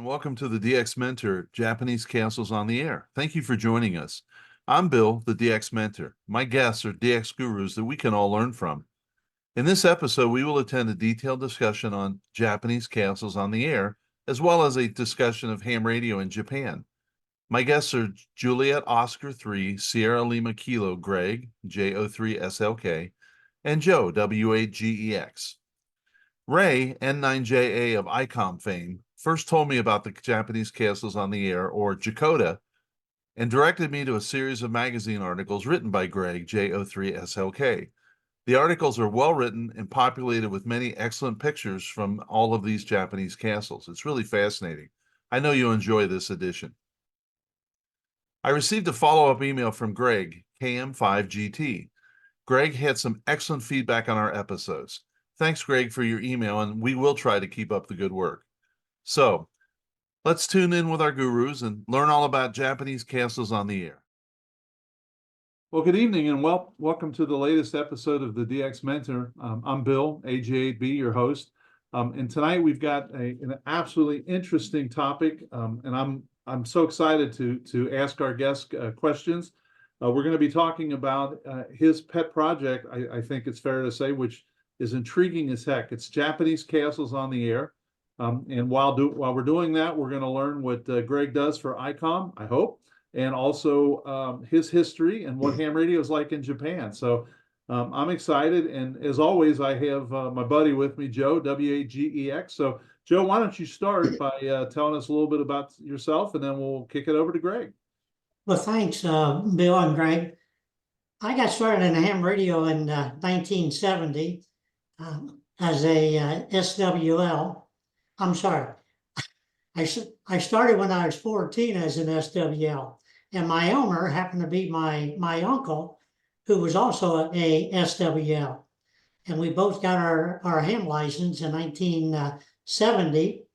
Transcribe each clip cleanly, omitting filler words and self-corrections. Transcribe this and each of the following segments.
and welcome to the DX Mentor Japanese Castles on the Air. Thank you for joining us. I'm Bill, the DX Mentor. My guests are DX gurus that we can all learn from. In this episode, we will attend a detailed discussion on Japanese castles on the air, as well as a discussion of ham radio in Japan. My guests are Juliet Oscar 3, Sierra Lima Kilo Greg, JO3SLK, and Joe, W8GEX. Ray, N9JA of ICOM fame, first told me about the Japanese castles on the air, or Jacoda, and directed me to a series of magazine articles written by Greg, JO3SLK. The articles are well written and populated with many excellent pictures from all of these Japanese castles. It's really fascinating. I know you'll enjoy this edition. I received a follow-up email from Greg, KM5GT. Greg had some excellent feedback on our episodes. Thanks, Greg, for your email, and we will try to keep up the good work. So, let's tune in with our gurus and learn all about Japanese castles on the air. Well, good evening, and welcome to the latest episode of the DX Mentor. I'm Bill, AJ8B, your host. And tonight we've got an absolutely interesting topic, and I'm so excited to ask our guest questions. We're going to be talking about his pet project, I think it's fair to say, which is intriguing as heck. It's Japanese castles on the air. And while we're doing that, we're going to learn what Greg does for ICOM, I hope, and also his history and what ham radio is like in Japan. So I'm excited. And as always, I have my buddy with me, Joe, W8GEX. So Joe, why don't you start by telling us a little bit about yourself, and then we'll kick it over to Greg. Well, thanks, Bill and Greg. I got started in ham radio in 1970 as a SWL. I'm sorry. I started when I was 14 as an SWL, and my owner happened to be my uncle, who was also a SWL. And we both got our ham license in 1970.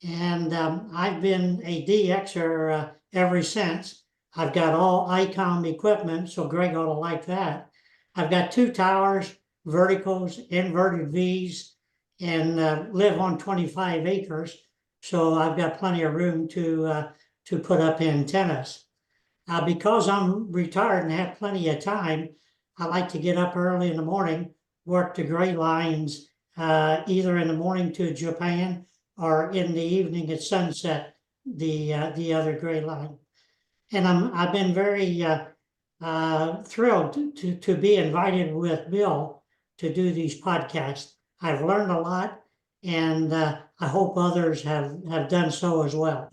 And I've been a DXer ever since. I've got all ICOM equipment, so Greg ought to like that. I've got 2 towers, verticals, inverted Vs, and live on 25 acres. So I've got plenty of room to put up antennas. Because I'm retired and have plenty of time, I like to get up early in the morning, work the gray lines, either in the morning to Japan or in the evening at sunset, the other gray line. And I've been very thrilled to be invited with Bill to do these podcasts. I've learned a lot, and I hope others have done so as well.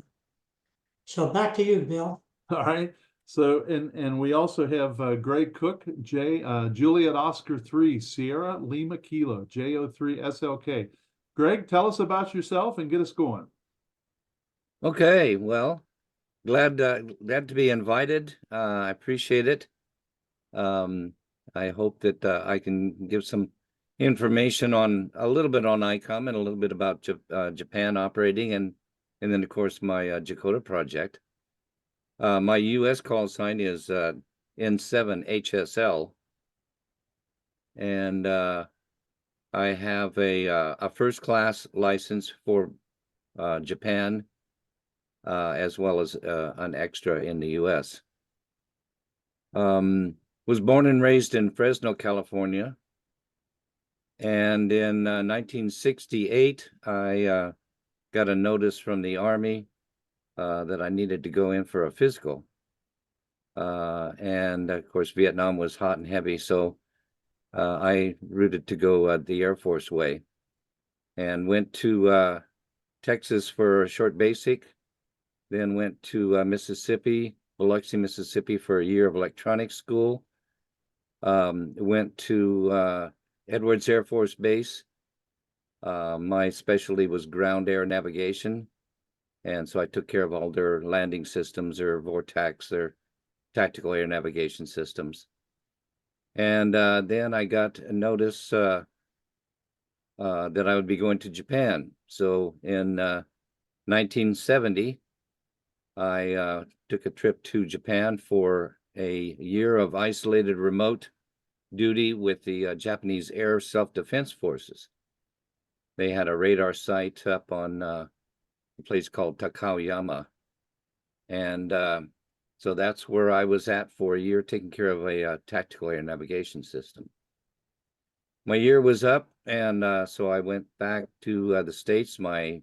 So back to you, Bill. All right. So, and we also have Greg Cook, Juliet Oscar 3, Sierra Lima Kilo, JO3SLK. Greg, tell us about yourself and get us going. Okay, well, glad to be invited. I appreciate it. I hope that I can give some information on a little bit on ICOM and a little bit about Japan operating, and then of course my Jacoda project. My U.S. call sign is N7HSL, and I have a first class license for Japan, as well as an extra in the U.S. Was born and raised in Fresno, California. And in 1968, I got a notice from the Army that I needed to go in for a physical. And of course, Vietnam was hot and heavy, so I rooted to go the Air Force way and went to Texas for a short basic, then went to Mississippi, Biloxi, Mississippi for a year of electronics school, went to Edwards Air Force Base. My specialty was ground air navigation, and so I took care of all their landing systems, their Vortex, their tactical air navigation systems. And then I got a notice that I would be going to Japan. So in 1970, I took a trip to Japan for a year of isolated remote duty with the Japanese Air Self-Defense Forces. They had a radar site up on a place called Takaoyama. And so that's where I was at for a year, taking care of a tactical air navigation system. My year was up, and so I went back to the States. My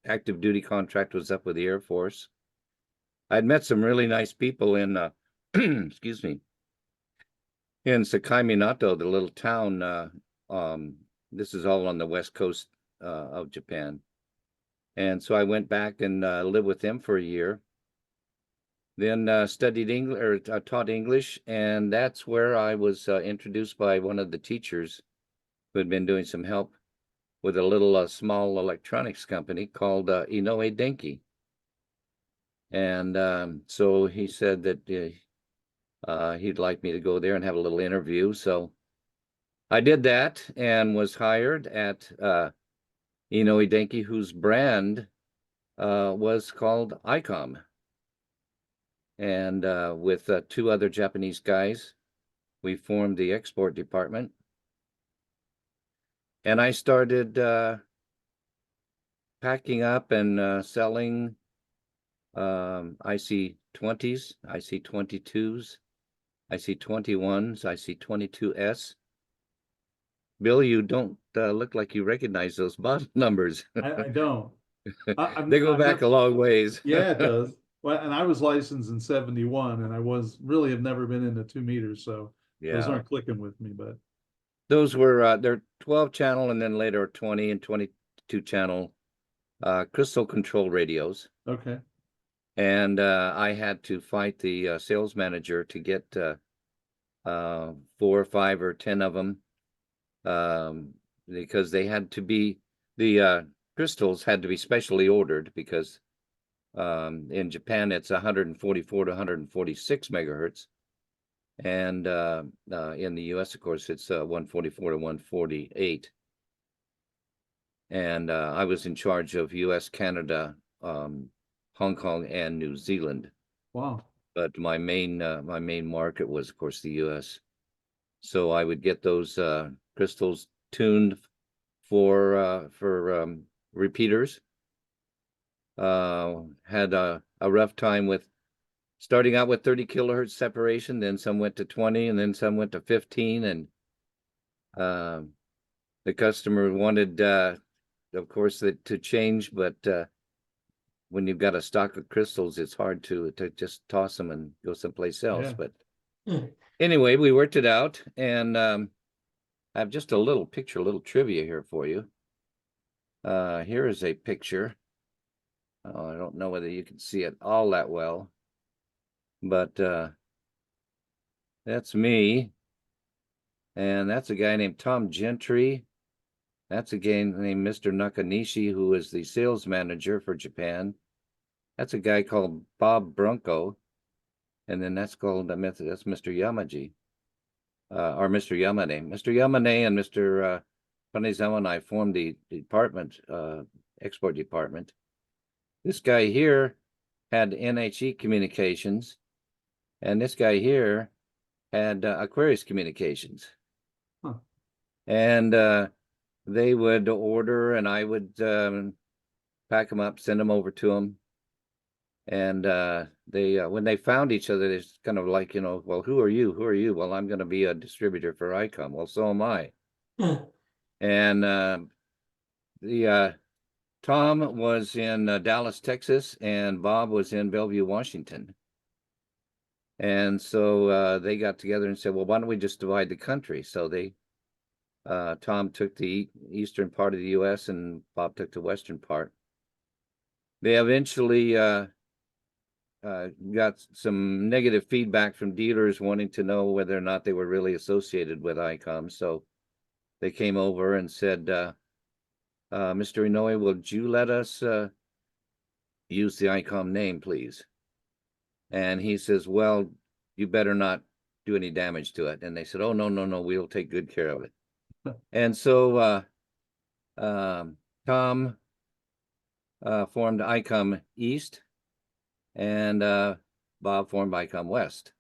active duty contract was up with the Air Force. I'd met some really nice people in, excuse me, in Sakai Minato, the little town. This is all on the west coast of Japan. And so I went back and lived with them for a year. Then studied English, or taught English, and that's where I was introduced by one of the teachers who had been doing some help with a little small electronics company called Inoue Denki. And so he said that he'd like me to go there and have a little interview. So I did that and was hired at Inoue Denki, whose brand was called ICOM. And with two other Japanese guys, we formed the export department. And I started packing up and selling IC-20s, IC-22s, IC-21s, IC-22S. Bill, you don't look like you recognize those model numbers. I don't. They go back a long ways. Yeah, it does. Well, and I was licensed in 71, and I have never been into 2 meters, so those Yeah, aren't clicking with me. But those were they're 12 channel and then later 20 and 22 channel crystal control radios. okay, And I had to fight the sales manager to get 4 or 5 or 10 of them, because they had to be, the crystals had to be specially ordered, because in Japan it's 144 to 146 megahertz, and in the US, of course, it's 144 to 148. And I was in charge of US, Canada, Hong Kong, and New Zealand. wow, But my main market was, of course, the US. So I would get those crystals tuned for repeaters. Had a rough time with starting out with 30 kilohertz separation, then some went to 20, and then some went to 15, and the customer wanted, of course, that to change, but when you've got a stock of crystals, it's hard to just toss them and go someplace else. Yeah. But Hmm. anyway, we worked it out, and I have just a little picture, a little trivia here for you. Here is a picture. I don't know whether you can see it all that well, but that's me, and that's a guy named Tom Gentry. That's a guy named Mr. Nakanishi, who is the sales manager for Japan. That's a guy called Bob Brunko, and then that's Mr. Yamaji, or Mr. Yamane. Mr. Yamane and Mr. Panezawa and I formed the department, export department. This guy here had NHE Communications, and this guy here had Aquarius Communications. Huh. And they would order, and I would pack them up, send them over to them. And they, when they found each other, it's kind of like, well, who are you? Who are you? Well, I'm going to be a distributor for ICOM. Well, so am I. Hmm. And Tom was in Dallas, Texas, and Bob was in Bellevue, Washington. And so they got together and said, well, why don't we just divide the country? So they, Tom took the eastern part of the US and Bob took the western part. They eventually got some negative feedback from dealers wanting to know whether or not they were really associated with ICOM. So they came over and said, Mr. Inoue, would you let us use the ICOM name, please? And he says, well, you better not do any damage to it. And they said, oh, no, we'll take good care of it. And so Tom formed ICOM East, and Bob formed ICOM West.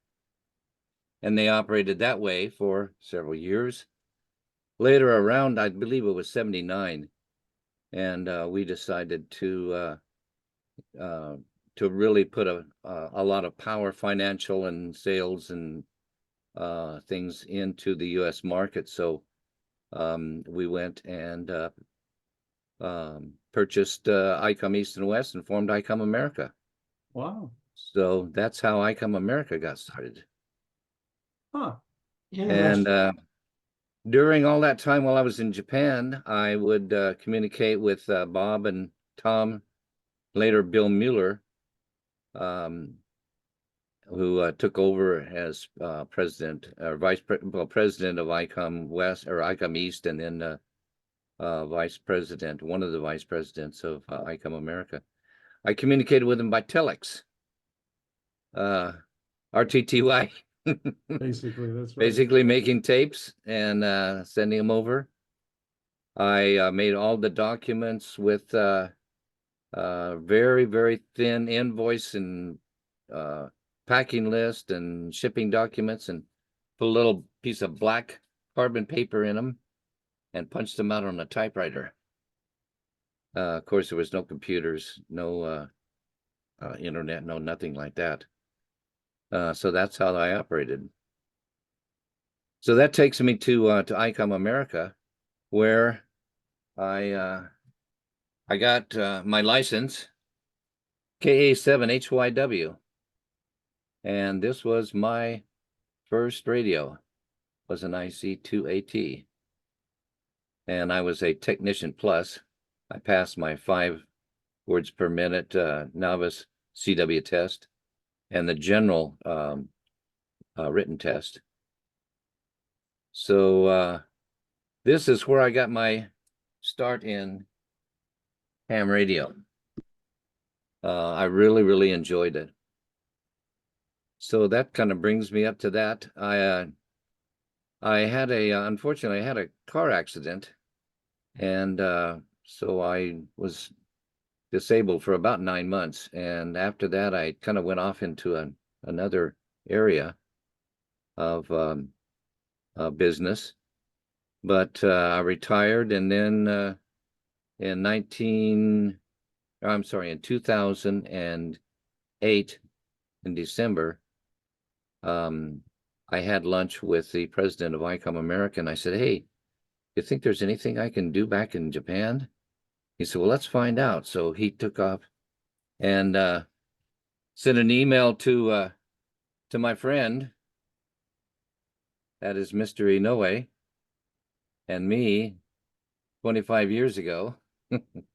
And they operated that way for several years. Later, around, I believe it was 79, and we decided to to really put a lot of power, financial and sales and things into the U.S. market. So we went and purchased ICOM East and West and formed ICOM America. Wow. So that's how ICOM America got started. Huh. Interesting. And during all that time while I was in Japan, I would communicate with Bob and Tom, later Bill Mueller, who took over as president or president of ICOM West or ICOM East, and then vice president, one of the vice presidents of ICOM America. I communicated with him by telex, RTTY. Basically, that's right. Basically making tapes and sending them over. I made all the documents with very, very thin invoice and packing list and shipping documents, and put a little piece of black carbon paper in them and punched them out on a typewriter. Of course, there was no computers, no internet, no nothing like that. So that's how I operated. So that takes me to ICOM America, where I got my license, KA7HYW, and this was my first radio, was an IC2AT, and I was a technician plus. I passed my 5 words per minute novice CW test and the general written test. So this is where I got my start in ham radio. I really, really enjoyed it. So that kind of brings me up to that. I had unfortunately, I had a car accident, and so I was disabled for about 9 months. And after that, I kind of went off into another area of business. But I retired, and then in 2008, in December, I had lunch with the president of ICOM America, and I said, "Hey, you think there's anything I can do back in Japan?" He said, "Well, let's find out." So he took off and sent an email to my friend, that is Mr. Inoue, and me 25 years ago,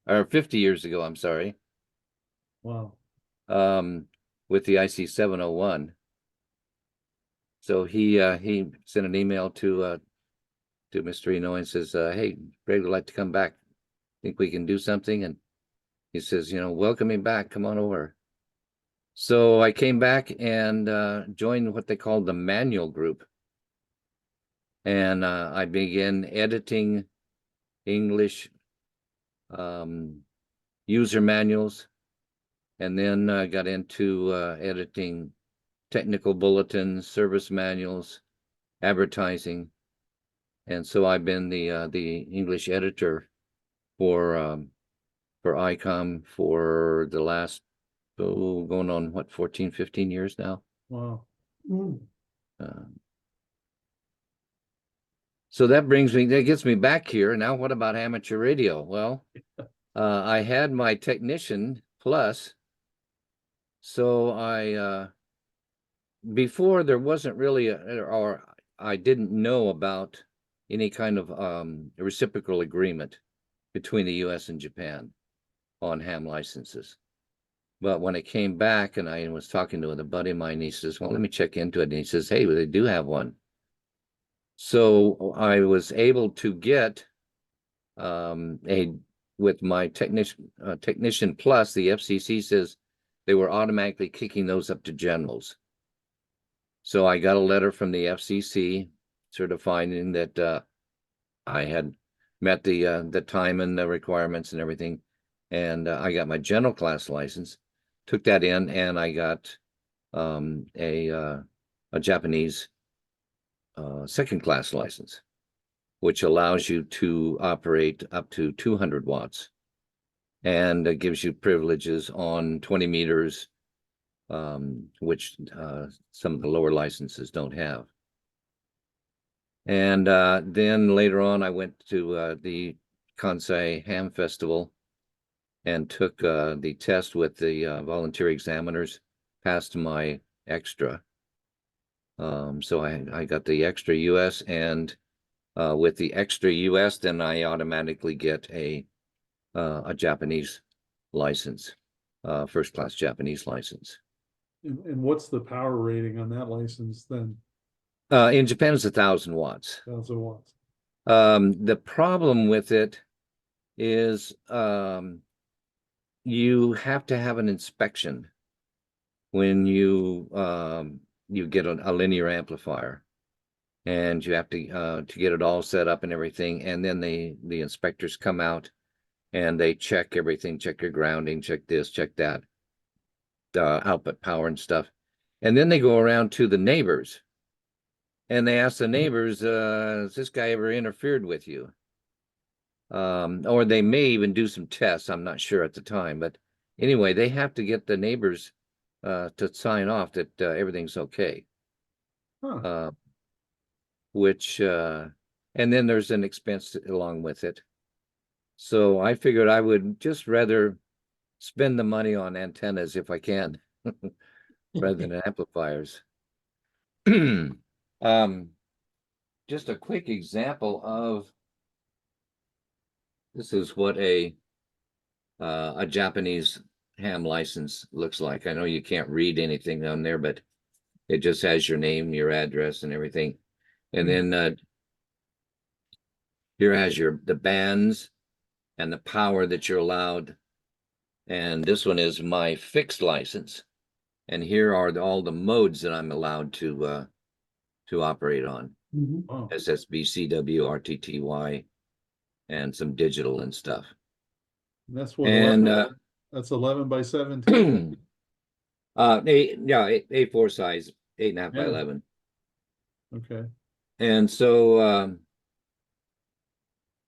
or 50 years ago, I'm sorry. Wow. With the IC 701. So he sent an email to Mr. Inoue and says, "Hey, Greg would like to come back. Think we can do something?" And he says, "Welcome me back. Come on over." So I came back and joined what they called the manual group. And I began editing English user manuals, and then got into editing technical bulletins, service manuals, advertising. And so I've been the English editor for ICOM for the last, going on what, 14, 15 years now. Wow. So that gets me back here. Now, what about amateur radio? Well, I had my technician plus. So before there wasn't really, or I didn't know about any kind of reciprocal agreement between the U.S. and Japan on ham licenses. But when it came back, and I was talking to a buddy of mine, he says, "Well, let me check into it." And he says, "Hey, well, they do have one." So I was able to get with my technician plus, the FCC says they were automatically kicking those up to generals. So I got a letter from the FCC certifying that I had met the time and the requirements and everything, and I got my general class license, took that in, and I got a Japanese second class license, which allows you to operate up to 200 watts. and it gives you privileges on 20 meters, which some of the lower licenses don't have. And then later on, I went to the Kansai Ham Festival and took the test with the volunteer examiners, passed my extra. So I got the extra US, and with the extra US, then I automatically get a Japanese license, first class Japanese license. And what's the power rating on that license then? In Japan, it's 1,000 watts. 1,000 watts. The problem with it is you have to have an inspection when you get a linear amplifier, and you have to get it all set up and everything, and then the inspectors come out and they check everything, check your grounding, check this, check that, output power and stuff, and then they go around to the neighbors and they ask the neighbors, has this guy ever interfered with you? Or they may even do some tests. I'm not sure at the time, but anyway, they have to get the neighbors to sign off that everything's okay. Huh. And then there's an expense along with it. So I figured I would just rather spend the money on antennas if I can, rather than amplifiers. Just a quick example of this is what a Japanese ham license looks like. I know you can't read anything on there, but it just has your name, your address, and everything. And then here has the bands and the power that you're allowed. And this one is my fixed license. And here are all the modes that I'm allowed to operate on. Wow. SSB, CW, RTTY, and some digital and stuff. And that's what, And 11, that's 11 by 17. A4 size, 8.5 by Yeah. 11. Okay. And so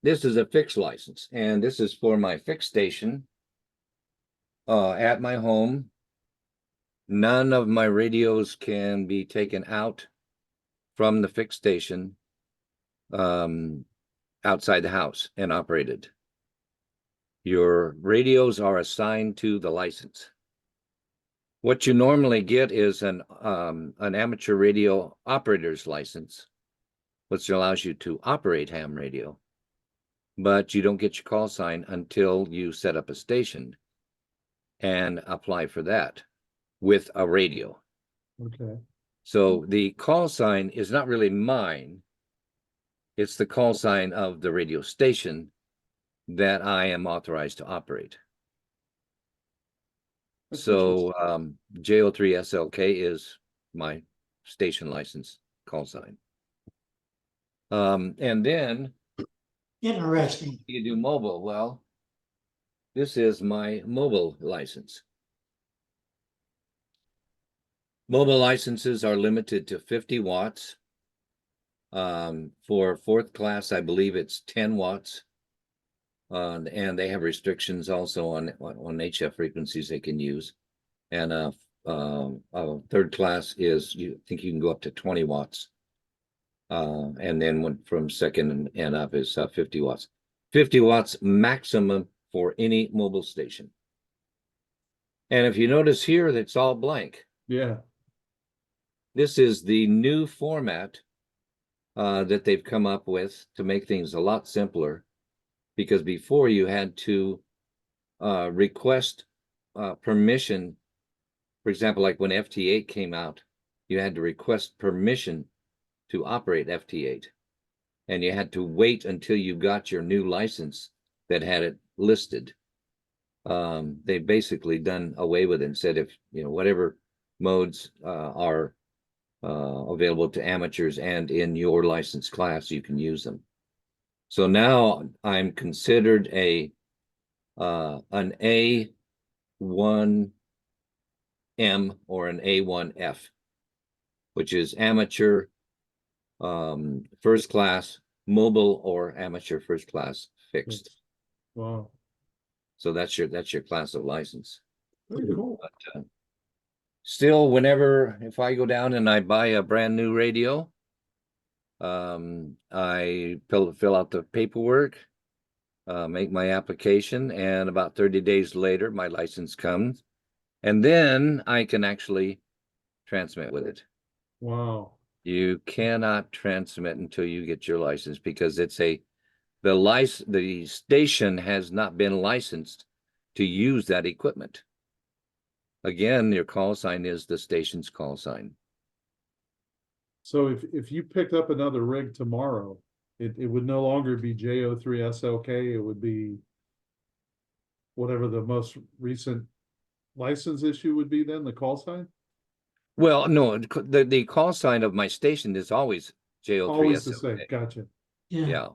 this is a fixed license, and this is for my fixed station at my home. None of my radios can be taken out from the fixed station outside the house and operated. Your radios are assigned to the license. What you normally get is an amateur radio operator's license, which allows you to operate ham radio, but you don't get your call sign until you set up a station and apply for that with a radio. Okay. So the call sign is not really mine. It's the call sign of the radio station that I am authorized to operate. That's So J03SLK is my station license call sign. And then Interesting. you do mobile. Well, this is my mobile license. Mobile licenses are limited to 50 watts. For fourth class, I believe it's 10 watts. And they have restrictions also on HF frequencies they can use. And third class is, you think you can go up to 20 watts. And then from second and up is 50 watts. 50 watts maximum for any mobile station. And if you notice here, that's all blank. Yeah. This is the new format that they've come up with to make things a lot simpler, because before you had to request permission. For example, like when FT8 came out, you had to request permission to operate FT8, and you had to wait until you got your new license that had it listed. They've basically done away with it and said, if whatever modes are available to amateurs and in your license class, you can use them. So now I'm considered an A1M or an A1F, which is amateur first class mobile or amateur first class fixed. Wow. So that's your class of license. Very cool. Still, if I go down and I buy a brand new radio, I fill out the paperwork, make my application, and about 30 days later, my license comes, and then I can actually transmit with it. Wow. You cannot transmit until you get your license because the station has not been licensed to use that equipment. Again, your call sign is the station's call sign. So if you picked up another rig tomorrow, it would no longer be J03 SLK, it would be whatever the most recent license issue would be then, the call sign? Well, no, the call sign of my station is always J03 Always the SLK. same, gotcha. Yeah.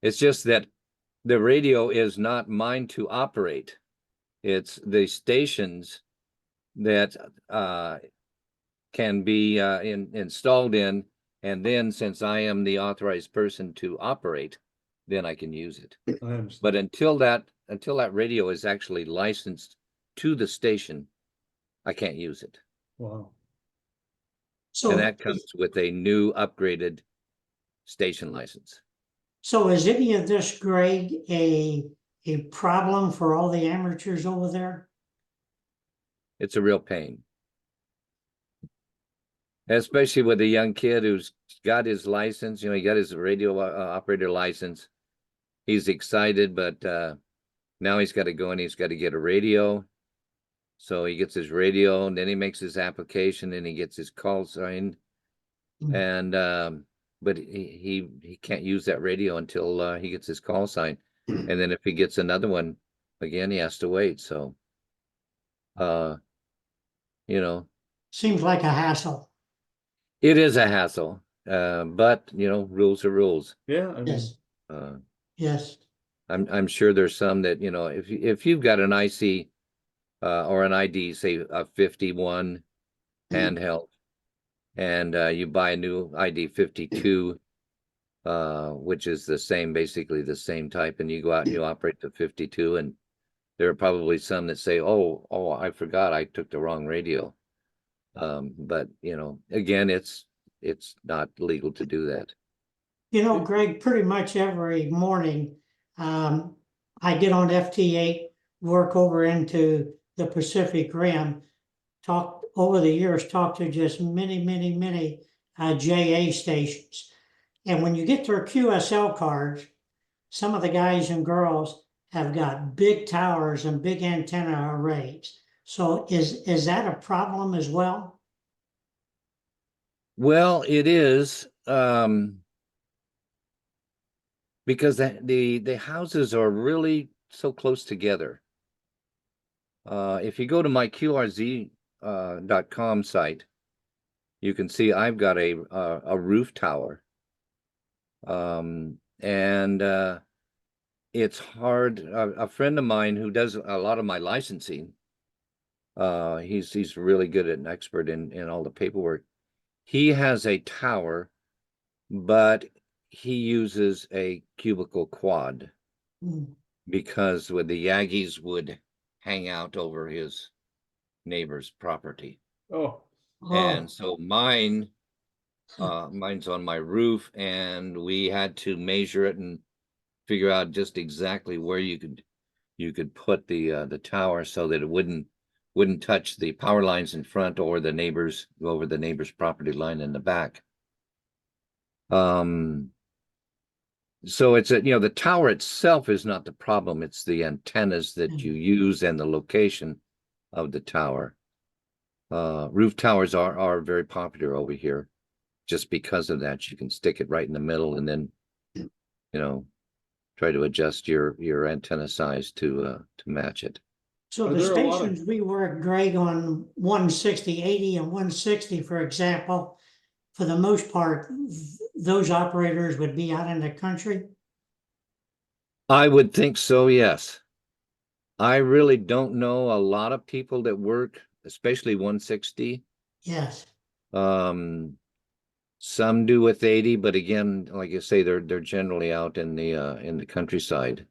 It's just that the radio is not mine to operate. It's the stations that can be installed in, and then since I am the authorized person to operate, then I can use it. I understand. But until that radio is actually licensed to the station, I can't use it. Wow. So, And that comes with a new upgraded station license. so is any of this, Greg, a problem for all the amateurs over there? It's a real pain. Especially with a young kid who's got his license, he got his radio operator license. He's excited, but now he's got to go and he's got to get a radio. So he gets his radio, and then he makes his application, and he gets his call sign. And but he can't use that radio until he gets his call sign. And then if he gets another one, again, he has to wait. So Seems like a hassle. it is a hassle, but rules are rules. Yeah, I mean, Yes, yes. I'm sure there's some that if you've got an IC or an ID, say a 51 handheld, and you buy a new ID 52, which is basically the same type, and you go out and you operate the 52, and there are probably some that say, oh, I forgot I took the wrong radio. But again, it's not legal to do that. Greg, pretty much every morning, I get on FT8, work over into the Pacific Rim, talk to just many JA stations. And when you get their QSL cards, some of the guys and girls have got big towers and big antenna arrays. So is that a problem as well? Well, it is, because the houses are really so close together. If you go to my QRZ.com site, you can see I've got a roof tower. And it's hard. A friend of mine who does a lot of my licensing, he's really good and expert in all the paperwork. He has a tower, but he uses a cubicle quad because the Aggies would hang out over his neighbor's property. oh, And so mine's on my roof, and we had to measure it and figure out just exactly where you could put the tower so that it wouldn't touch the power lines in front or go over the neighbor's property line in the back. So it's the tower itself is not the problem. It's the antennas that you use and the location of the tower. Roof towers are very popular over here just because of that. You can stick it right in the middle and then, try to adjust your antenna size to match it. So Are the there a lot of- stations we work, Greg, on 160, 80 and 160, for example, for the most part, those operators would be out in the country? I would think so, yes. I really don't know a lot of people that work, especially 160. Yes. Some do with 80, but again, like I say, they're generally out in the countryside.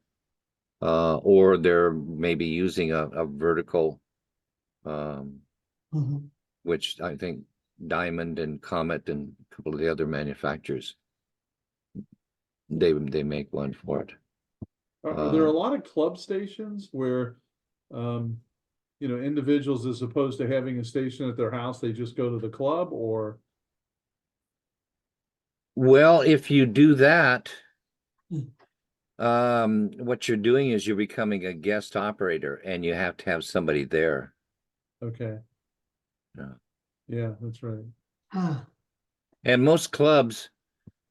or they're maybe using a vertical, Mhm. which I think Diamond and Comet and a couple of the other manufacturers, they make one for it. Are there a lot of club stations where, individuals, as opposed to having a station at their house, they just go to the club, or? Well, if you do that, Hmm. what you're doing is you're becoming a guest operator, and you have to have somebody there. Okay. Yeah. Yeah, that's right. Ah, And most clubs,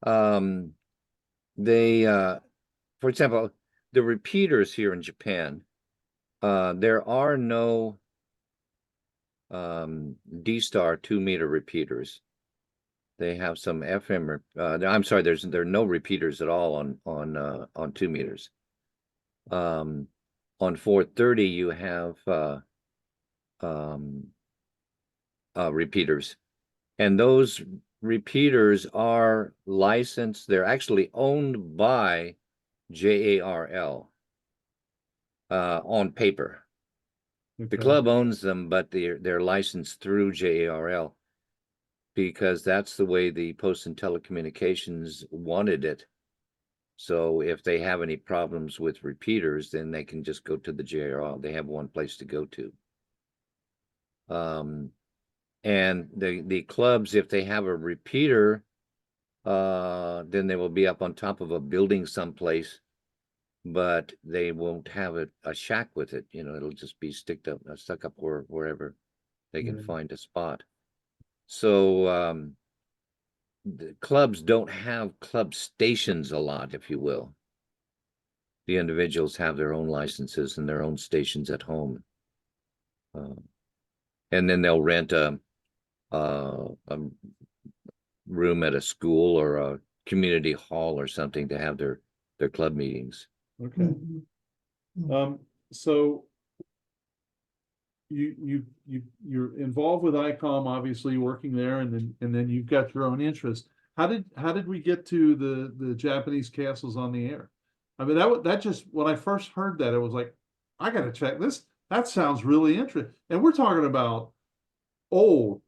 they, for example, the repeaters here in Japan, there are no D-Star 2-meter repeaters. They have some FM. I'm sorry, there are no repeaters at all on 2 meters. On 430, you have repeaters, and those repeaters are licensed. They're actually owned by JARL on paper. The Okay. club owns them, but they're licensed through JARL because that's the way the Post and Telecommunications wanted it. So if they have any problems with repeaters, then they can just go to the JARL. They have one place to go to. And the clubs, if they have a repeater, then they will be up on top of a building someplace, but they won't have a shack with it. It'll just be stuck up wherever they can Yeah. find a spot. So the clubs don't have club stations a lot, if you will. The individuals have their own licenses and their own stations at home. And then they'll rent a room at a school or a community hall or something to have their club meetings. Okay. mhm. So you're involved with ICOM, obviously working there, and then you've got your own interest. How did we get to the Japanese castles on the air? I mean, that just, when I first heard that, it was like, I gotta check this. That sounds really interesting. And we're talking about old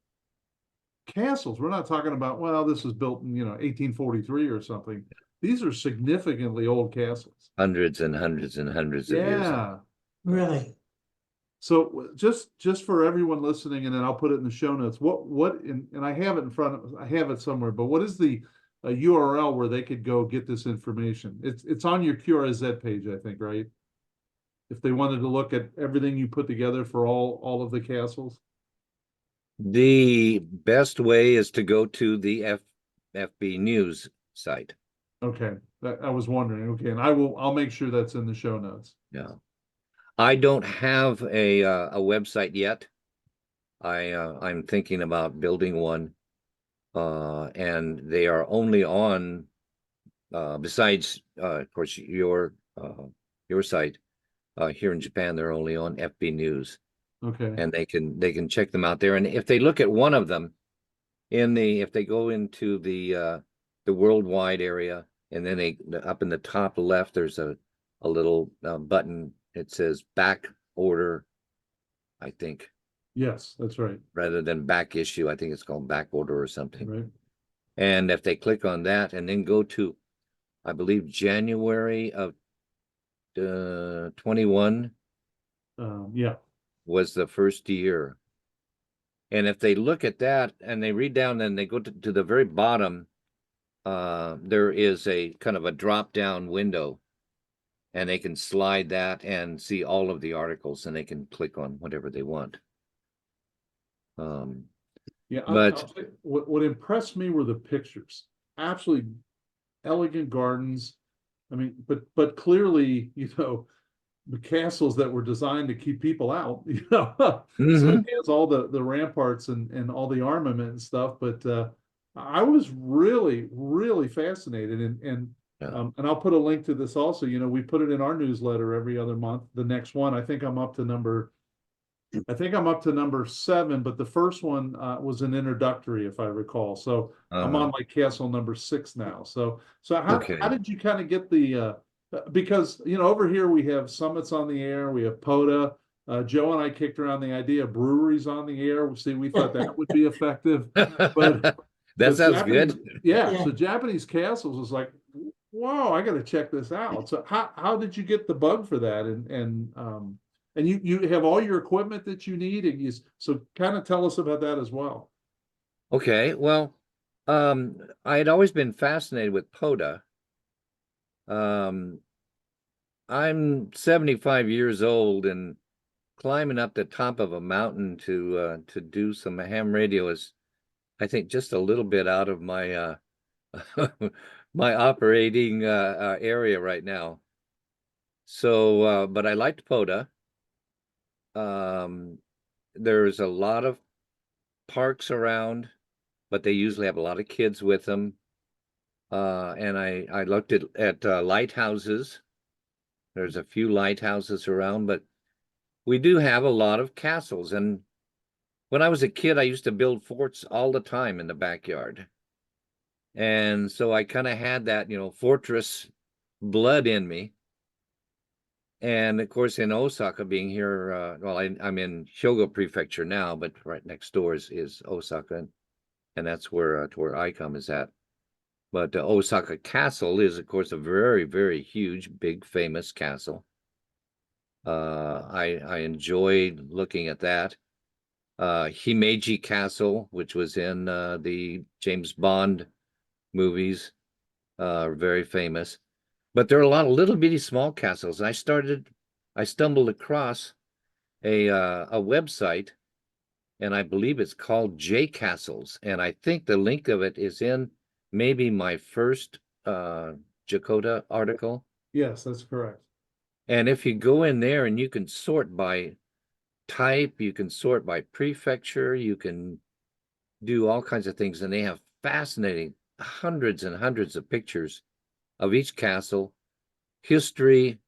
castles. We're not talking about, well, this was built in 1843 or something. These are significantly old castles. Hundreds and hundreds and hundreds of years. Yeah. Really? So just for everyone listening, and then I'll put it in the show notes. And I have it in front of, I have it somewhere, but what is the URL where they could go get this information? It's on your QRZ page, I think, right? If they wanted to look at everything you put together for all of the castles. The best way is to go to the FB News site. Okay, I was wondering. Okay, and I'll make sure that's in the show notes. Yeah. I don't have a website yet. I'm thinking about building one, and they are only on besides of course your site here in Japan. They're only on FB News, Okay. and they can check them out there. And if they look at one of them if they go into the worldwide area, and then up in the top left, there's a little button. It says back order, I think. Yes, that's right. Rather than back issue, I think it's called back order or something. Right. And if they click on that and then go to, I believe, January of 21 Yeah. was the first year. And if they look at that and they read down, then they go to the very bottom, there is a kind of a drop down window, and they can slide that and see all of the articles, and they can click on whatever they want. Yeah, But- I'll tell you, what impressed me were the pictures. Absolutely elegant gardens. I mean, but clearly, the castles that were designed to keep people out, So Mhm. it has all the ramparts and all the armament and stuff. But I was really, really fascinated, and Yeah. and I'll put a link to this also. We put it in our newsletter every other month. The next one, I think I'm up to number 7, but the first one was an introductory, if I recall. So I'm on like castle number 6 now. So how Okay. did you kind of get the Because, over here we have summits on the air, we have POTA. Joe and I kicked around the idea of breweries on the air. See, we thought that would be effective. That But sounds Japanese, good. yeah, so Japanese Castles was like, wow, I got to check this out. So how did you get the bug for that? And you have all your equipment that you need, and so kind of tell us about that as well. Okay, well, I had always been fascinated with POTA. I'm 75 years old, and climbing up the top of a mountain to do some ham radio is, I think, just a little bit out of my my operating area right now. So, but I liked POTA. There's a lot of parks around, but they usually have a lot of kids with them. And I looked at lighthouses. There's a few lighthouses around, but we do have a lot of castles. And when I was a kid, I used to build forts all the time in the backyard. And so I kind of had that, fortress blood in me. And of course, in Osaka, being here, well, I'm in Hyogo Prefecture now, but right next door is Osaka, and that's where ICOM is at. But Osaka Castle is, of course, a very, very huge, big, famous castle. I enjoyed looking at that. Himeji Castle, which was in the James Bond movies, very famous. But there are a lot of little bitty small castles. And I stumbled across a website, and I believe it's called J Castles. And I think the link of it is in maybe my first Jakarta article. Yes, that's correct. And if you go in there and you can sort by type, you can sort by prefecture, you can do all kinds of things. And they have fascinating hundreds and hundreds of pictures of each castle, history,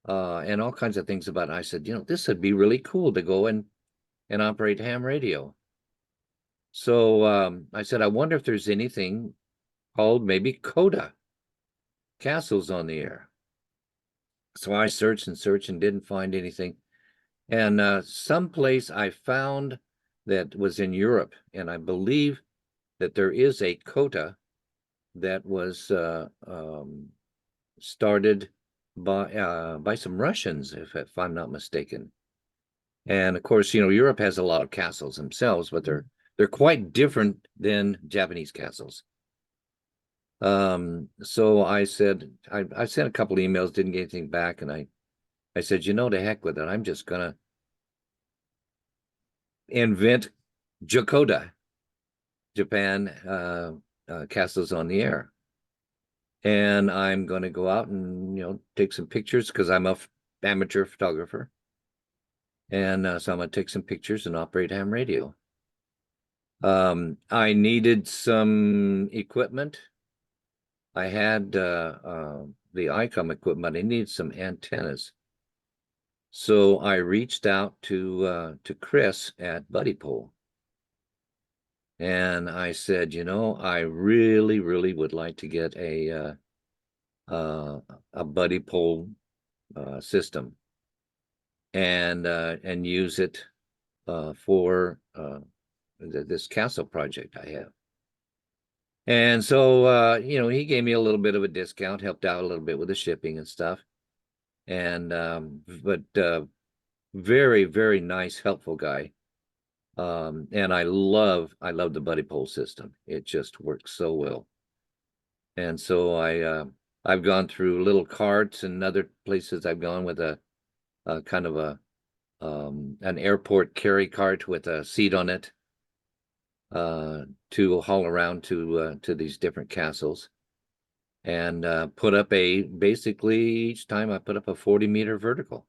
and all kinds of things about it. I said, this would be really cool to go and operate ham radio. So I said, I wonder if there's anything called maybe CODA, Castles on the Air. So I searched and searched and didn't find anything. And someplace I found that was in Europe, and I believe that there is a COTA that was started by some Russians, if I'm not mistaken. And of course, Europe has a lot of castles themselves, but they're quite different than Japanese castles. So I said, I sent a couple emails, didn't get anything back, and I said, to heck with it. I'm just gonna invent Jakarta, Japan, Castles on the Air. And I'm going to go out and, take some pictures because I'm a amateur photographer. And so I'm going to take some pictures and operate ham radio. I needed some equipment. I had the ICOM equipment. I needed some antennas. So I reached out to Chris at Buddy Pole. And I said, I really, really would like to get a Buddy Pole system and use it for this castle project I have. And so, he gave me a little bit of a discount, helped out a little bit with the shipping and stuff. And but very, very nice, helpful guy. And I love the Buddy Pole system. It just works so well. And so I've gone through little carts and other places. I've gone with a kind of an airport carry cart with a seat on it to haul around to these different castles, and put up basically each time I put up a 40-meter vertical.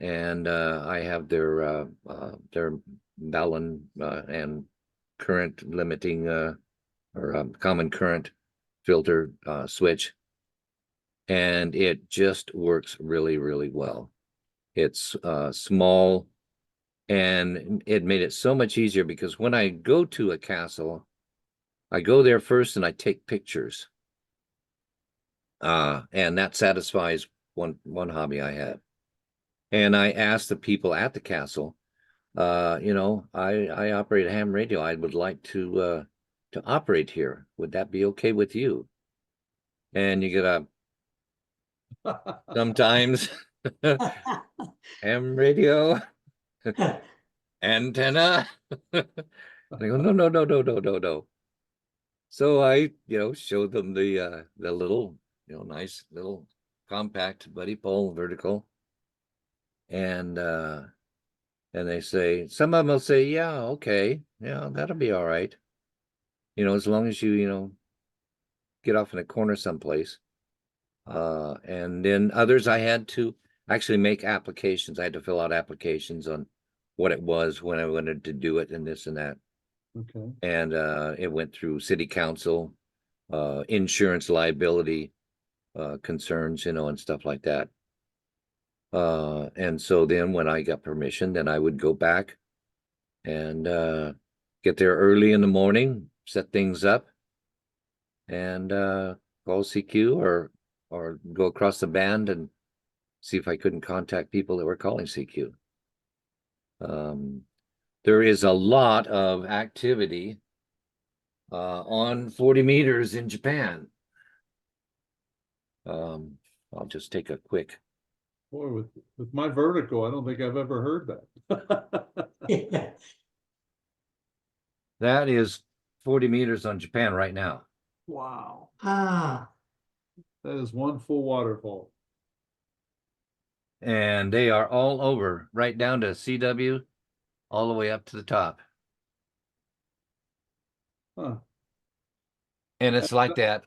And I have their balun and current limiting or common current filter switch, and it just works really, really well. It's small, and it made it so much easier because when I go to a castle, I go there first and I take pictures. And that satisfies one hobby I have. And I asked the people at the castle, I operate a ham radio. I would like to operate here. Would that be okay with you? And you get a sometimes ham radio antenna. And I go, no, no, no, no, no, no, no. So I, showed them the little, nice little compact buddy pole vertical. And they say, some of them will say, yeah, okay, yeah, that'll be all right. As long as you, get off in a corner someplace. And then others I had to actually make applications. I had to fill out applications on what it was, when I wanted to do it, and this and that. Okay. And it went through city council, insurance liability concerns, and stuff like that. And so then when I got permission, then I would go back and get there early in the morning, set things up, and call CQ or go across the band and see if I couldn't contact people that were calling CQ. There is a lot of activity on 40 meters in Japan. I'll just take a quick. Boy, with my vertical, I don't think I've ever heard that. That is 40 meters on Japan right now. Wow. Ah, That is one full waterfall. And they are all over, right down to CW, all the way up to the top. Huh. And it's like that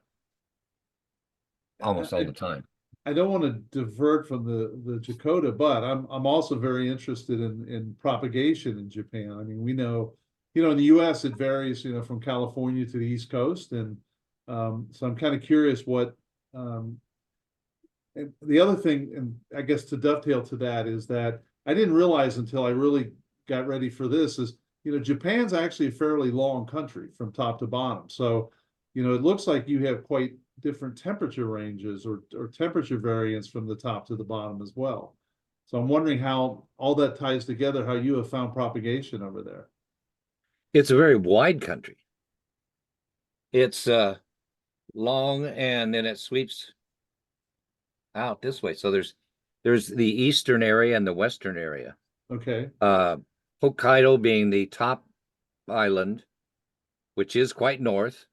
almost all the time. I don't want to divert from the Dakota, but I'm also very interested in propagation in Japan. I mean, we know, in the US it varies, from California to the East Coast. And so I'm kind of curious what and the other thing, and I guess to dovetail to that, is that I didn't realize until I really got ready for this is, Japan's actually a fairly long country from top to bottom. So, it looks like you have quite different temperature ranges or temperature variance from the top to the bottom as well. So I'm wondering how all that ties together, how you have found propagation over there. It's a very wide country. It's long, and then it sweeps out this way. So there's the eastern area and the western area. Okay. Hokkaido being the top island, which is quite north,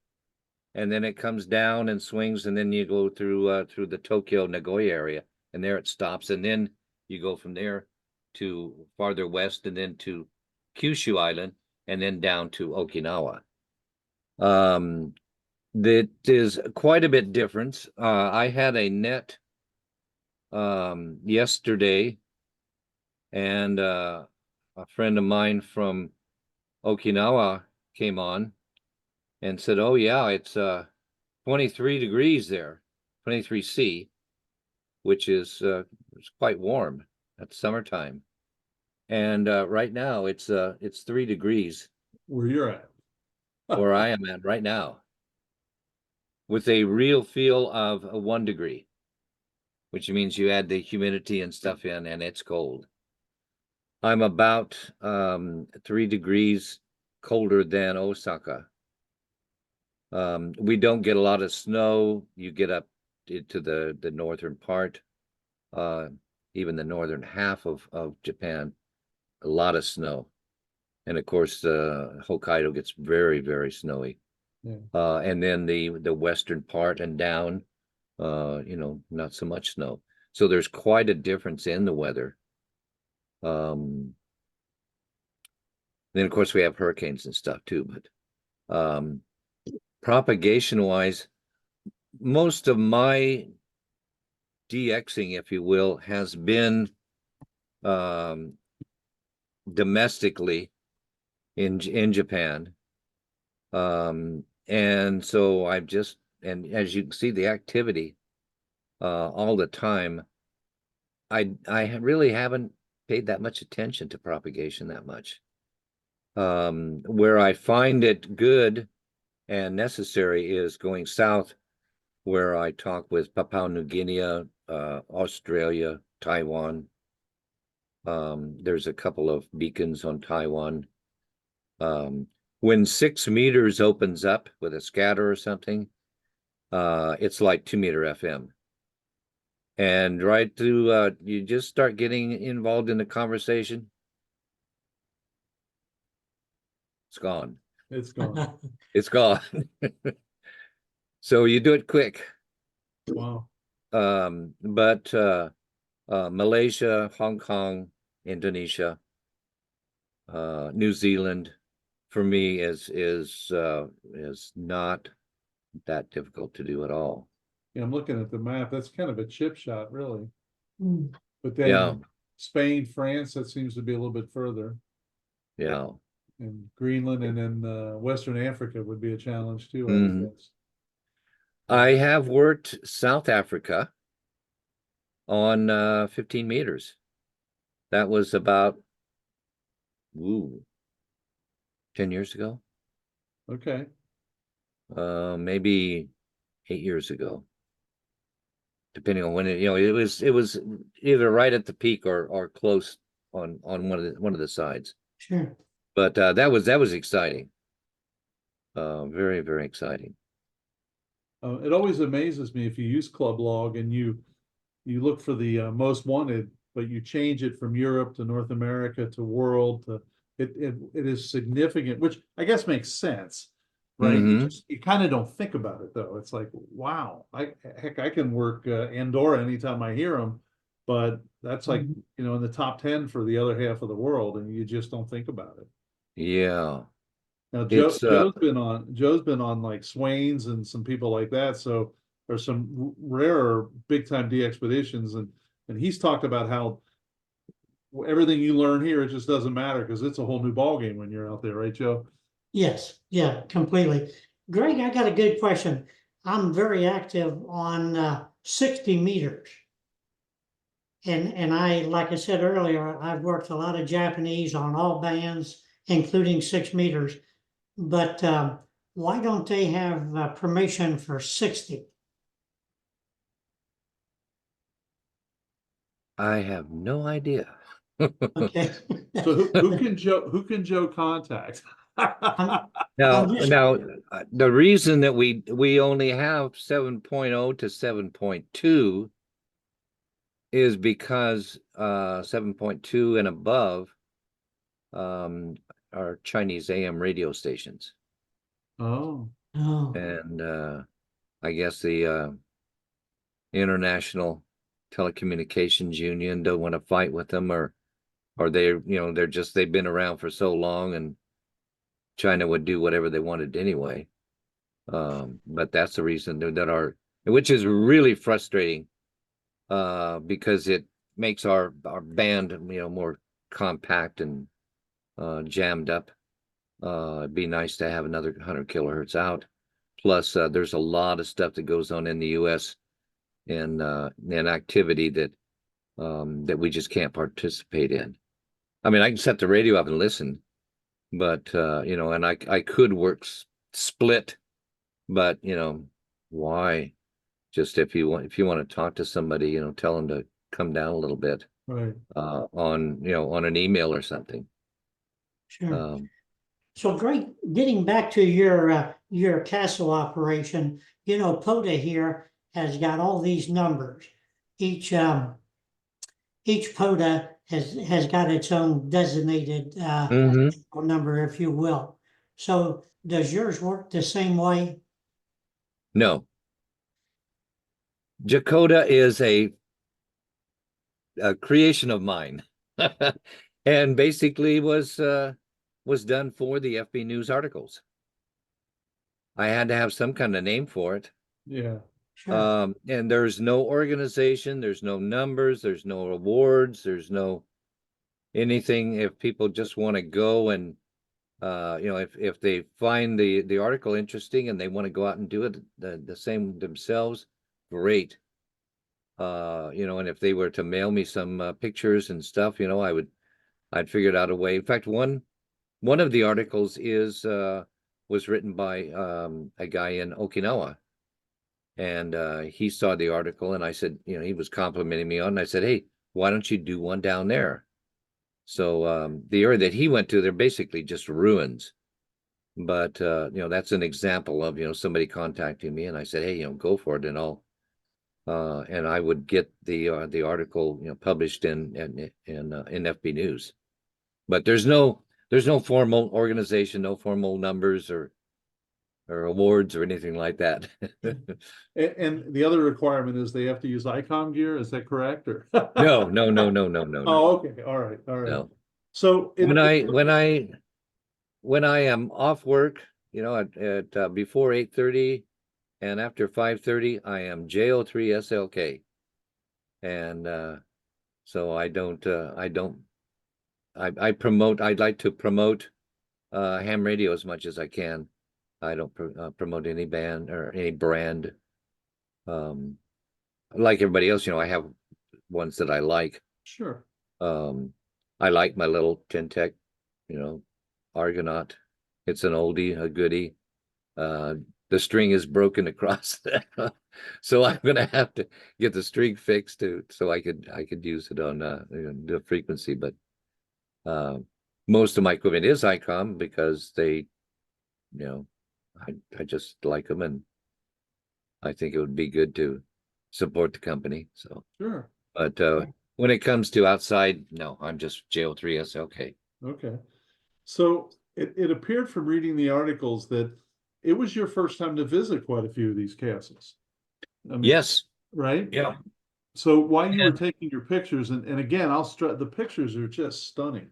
and then it comes down and swings, and then you go through the Tokyo Nagoya area, and there it stops, and then you go from there to farther west, and then to Kyushu Island, and then down to Okinawa. That is quite a bit different. I had a net yesterday, and a friend of mine from Okinawa came on and said, oh yeah, it's 23 degrees there, 23 C, which is it's quite warm. That's summertime. And right now it's 3 degrees Where you're at. where I am at right now, with a real feel of 1 degree, which means you add the humidity and stuff in, and it's cold. I'm about 3 degrees colder than Osaka. We don't get a lot of snow. You get up to the northern part, even the northern half of Japan, a lot of snow. And of course, Hokkaido gets very, very snowy. Yeah. And then the western part and down, not so much snow. So there's quite a difference in the weather. Then of course we have hurricanes and stuff too, but propagation wise, most of my DXing, if you will, has been domestically in Japan. And so and as you can see, the activity all the time, I really haven't paid that much attention to propagation that much. Where I find it good and necessary is going south where I talk with Papua New Guinea, Australia, Taiwan. There's a couple of beacons on Taiwan. When 6 meters opens up with a scatter or something, it's like 2-meter FM. And right through, you just start getting involved in the conversation. It's gone. It's gone. It's gone. So you do it quick. Wow. But Malaysia, Hong Kong, Indonesia, New Zealand, for me is not that difficult to do at all. Yeah, I'm looking at the map. That's kind of a chip shot, really. Mm. But then Yeah. Spain, France, that seems to be a little bit further. Yeah. And Greenland and then Western Africa would be a challenge too, I Mhm. would guess. I have worked South Africa on 15 meters. That was about 10 years ago. Okay. Maybe 8 years ago. Depending on when it was either right at the peak or close on one of the sides. Sure. But that was exciting. Very, very exciting. It always amazes me if you use Club Log and you look for the most wanted, but you change it from Europe to North America to world to it is significant, which I guess makes sense, right? Mhm. You kind of don't think about it though. It's like, wow, I can work Andorra anytime I hear them, but that's like, Mhm. in the top 10 for the other half of the world, and you just don't think about it. Yeah. Now It's Joe's been on like Swains and some people like that. So there's some rarer big time D expeditions, and he's talked about how everything you learn here, it just doesn't matter because it's a whole new ballgame when you're out there, right, Joe? Yes, yeah, completely. Greg, I got a good question. I'm very active on 60 meters. And I, like I said earlier, I've worked a lot of Japanese on all bands, including 6 meters. But why don't they have permission for 60? I have no idea. Okay. So who can Joe contact? Now, I'm just- the reason that we only have 7.0 to 7.2 is because 7.2 and above are Chinese AM radio stations. Oh, Oh, And I guess the International Telecommunications Union don't want to fight with them, or they've been around for so long and China would do whatever they wanted anyway. But that's the reason which is really frustrating, because it makes our band, more compact and jammed up. It'd be nice to have another 100 kilohertz out. Plus, there's a lot of stuff that goes on in the U.S. and activity that we just can't participate in. I mean, I can set the radio up and listen, but and I could work split, but why? Just if you want to talk to somebody, tell them to come down a little bit right. on an email or something. sure. So Greg, getting back to your castle operation, POTA here has got all these numbers. Each POTA has got its own designated Mhm. number, if you will. So does yours work the same way? No. Jacoda is a creation of mine, and basically was done for the FB News articles. I had to have some kind of name for it. Yeah. Sure. And there's no organization, there's no numbers, there's no awards, there's no anything. If people just want to go and if they find the article interesting and they want to go out and do it the same themselves, great. And if they were to mail me some pictures and stuff, I'd figured out a way. In fact, one of the articles was written by a guy in Okinawa, And he saw the article, and I said, he was complimenting me on it. And I said, hey, why don't you do one down there? So the area that he went to, they're basically just ruins. But that's an example of somebody contacting me, and I said, hey, go for it, and I would get the article published in FB News. But there's no formal organization, no formal numbers or awards or anything like that. And the other requirement is they have to use ICOM gear. Is that correct? Or No. Oh, okay. All right. No. So When I am off work, at before 8:30 and after 5:30, I am JO3 SLK. And so I'd like to promote ham radio as much as I can. I don't promote any band or any brand. Like everybody else, I have ones that I like. Sure. I like my little Tentec, Argonaut. It's an oldie, a goodie. The string is broken across so I'm gonna have to get the string fixed so I could use it on the frequency. But most of my equipment is ICOM because they, I just like them, and I think it would be good to support the company. So Sure. but when it comes to outside, no, I'm just JO3 SLK. Okay. So it appeared from reading the articles that it was your first time to visit quite a few of these castles. I mean, Yes. right? Yeah. So while you Yeah. were taking your pictures, and again, I'll stress the pictures are just stunning.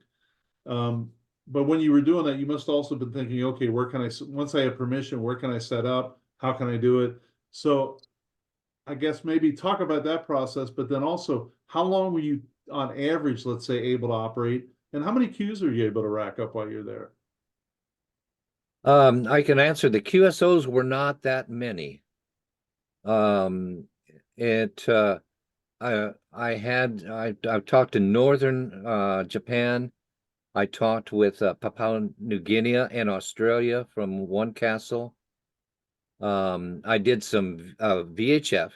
But when you were doing that, you must also been thinking, okay, where can once I have permission, where can I set up? How can I do it? So I guess maybe talk about that process, but then also how long were you on average, let's say, able to operate, and how many queues are you able to rack up while you're there? I can answer. The QSOs were not that many. I've talked to northern Japan. I talked with Papua New Guinea and Australia from one castle. I did some VHF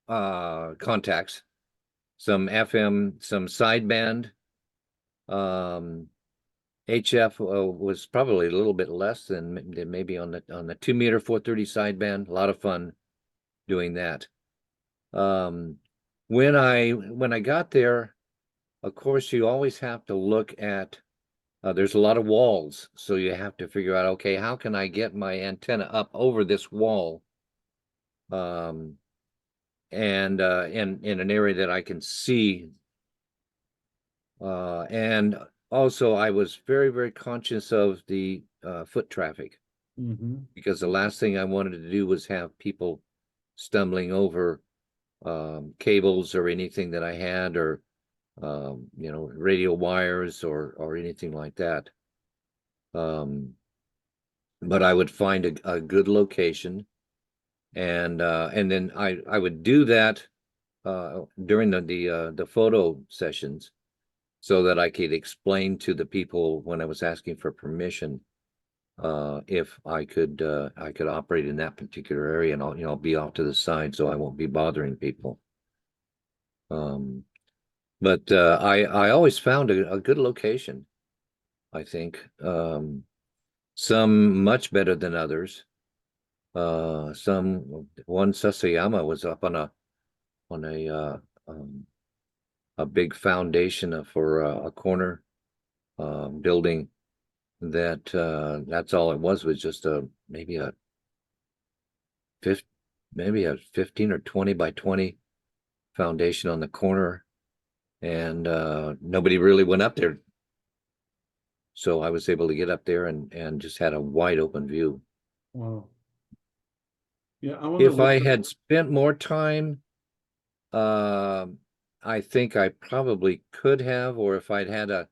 contacts, some FM, some sideband. HF was probably a little bit less than maybe on the 2 meter 430 sideband. A lot of fun doing that. When I got there, of course, you always have to look at. There's a lot of walls, so you have to figure out, okay, how can I get my antenna up over this wall, and in an area that I can see. And also, I was very, very conscious of the foot traffic, because the last thing I wanted to do was have people stumbling over cables or anything that I had, or radio wires or anything like that. But I would find a good location, and then I would do that during the photo sessions, so that I could explain to the people when I was asking for permission, if I could operate in that particular area, and I'll be off to the side so I won't be bothering people. But I always found a good location, I think. Some much better than others. One Sasayama was up on a big foundation for a corner building that's all it was just maybe a 15 or 20 by 20 foundation on the corner, and nobody really went up there, so I was able to get up there and just had a wide open view. Wow. Yeah, I wonder If I had spent more time, I think I probably could have, or if I'd had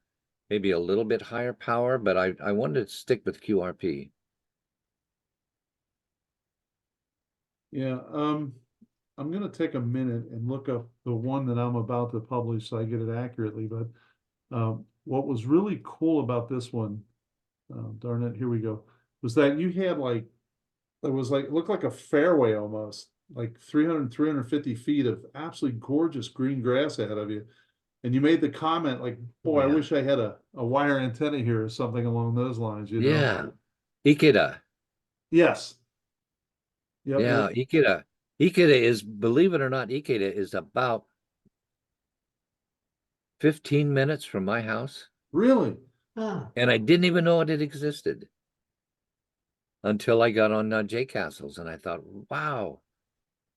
maybe a little bit higher power, but I wanted to stick with QRP. Yeah, I'm gonna take a minute and look up the one that I'm about to publish so I get it accurately. But what was really cool about this one, darn it, here we go. was that you had like, it was like, looked like a fairway almost, like 350 feet of absolutely gorgeous green grass ahead of you. And you made the comment like, boy, I Yeah. wish I had a wire antenna here or something along those lines, you know? Yeah. Ikeda. Yes. Yep. Yeah, Ikeda. Ikeda is, believe it or not, Ikeda is about 15 minutes from my house. Really? Ah, And I didn't even know it existed until I got on J Castles, and I thought, wow.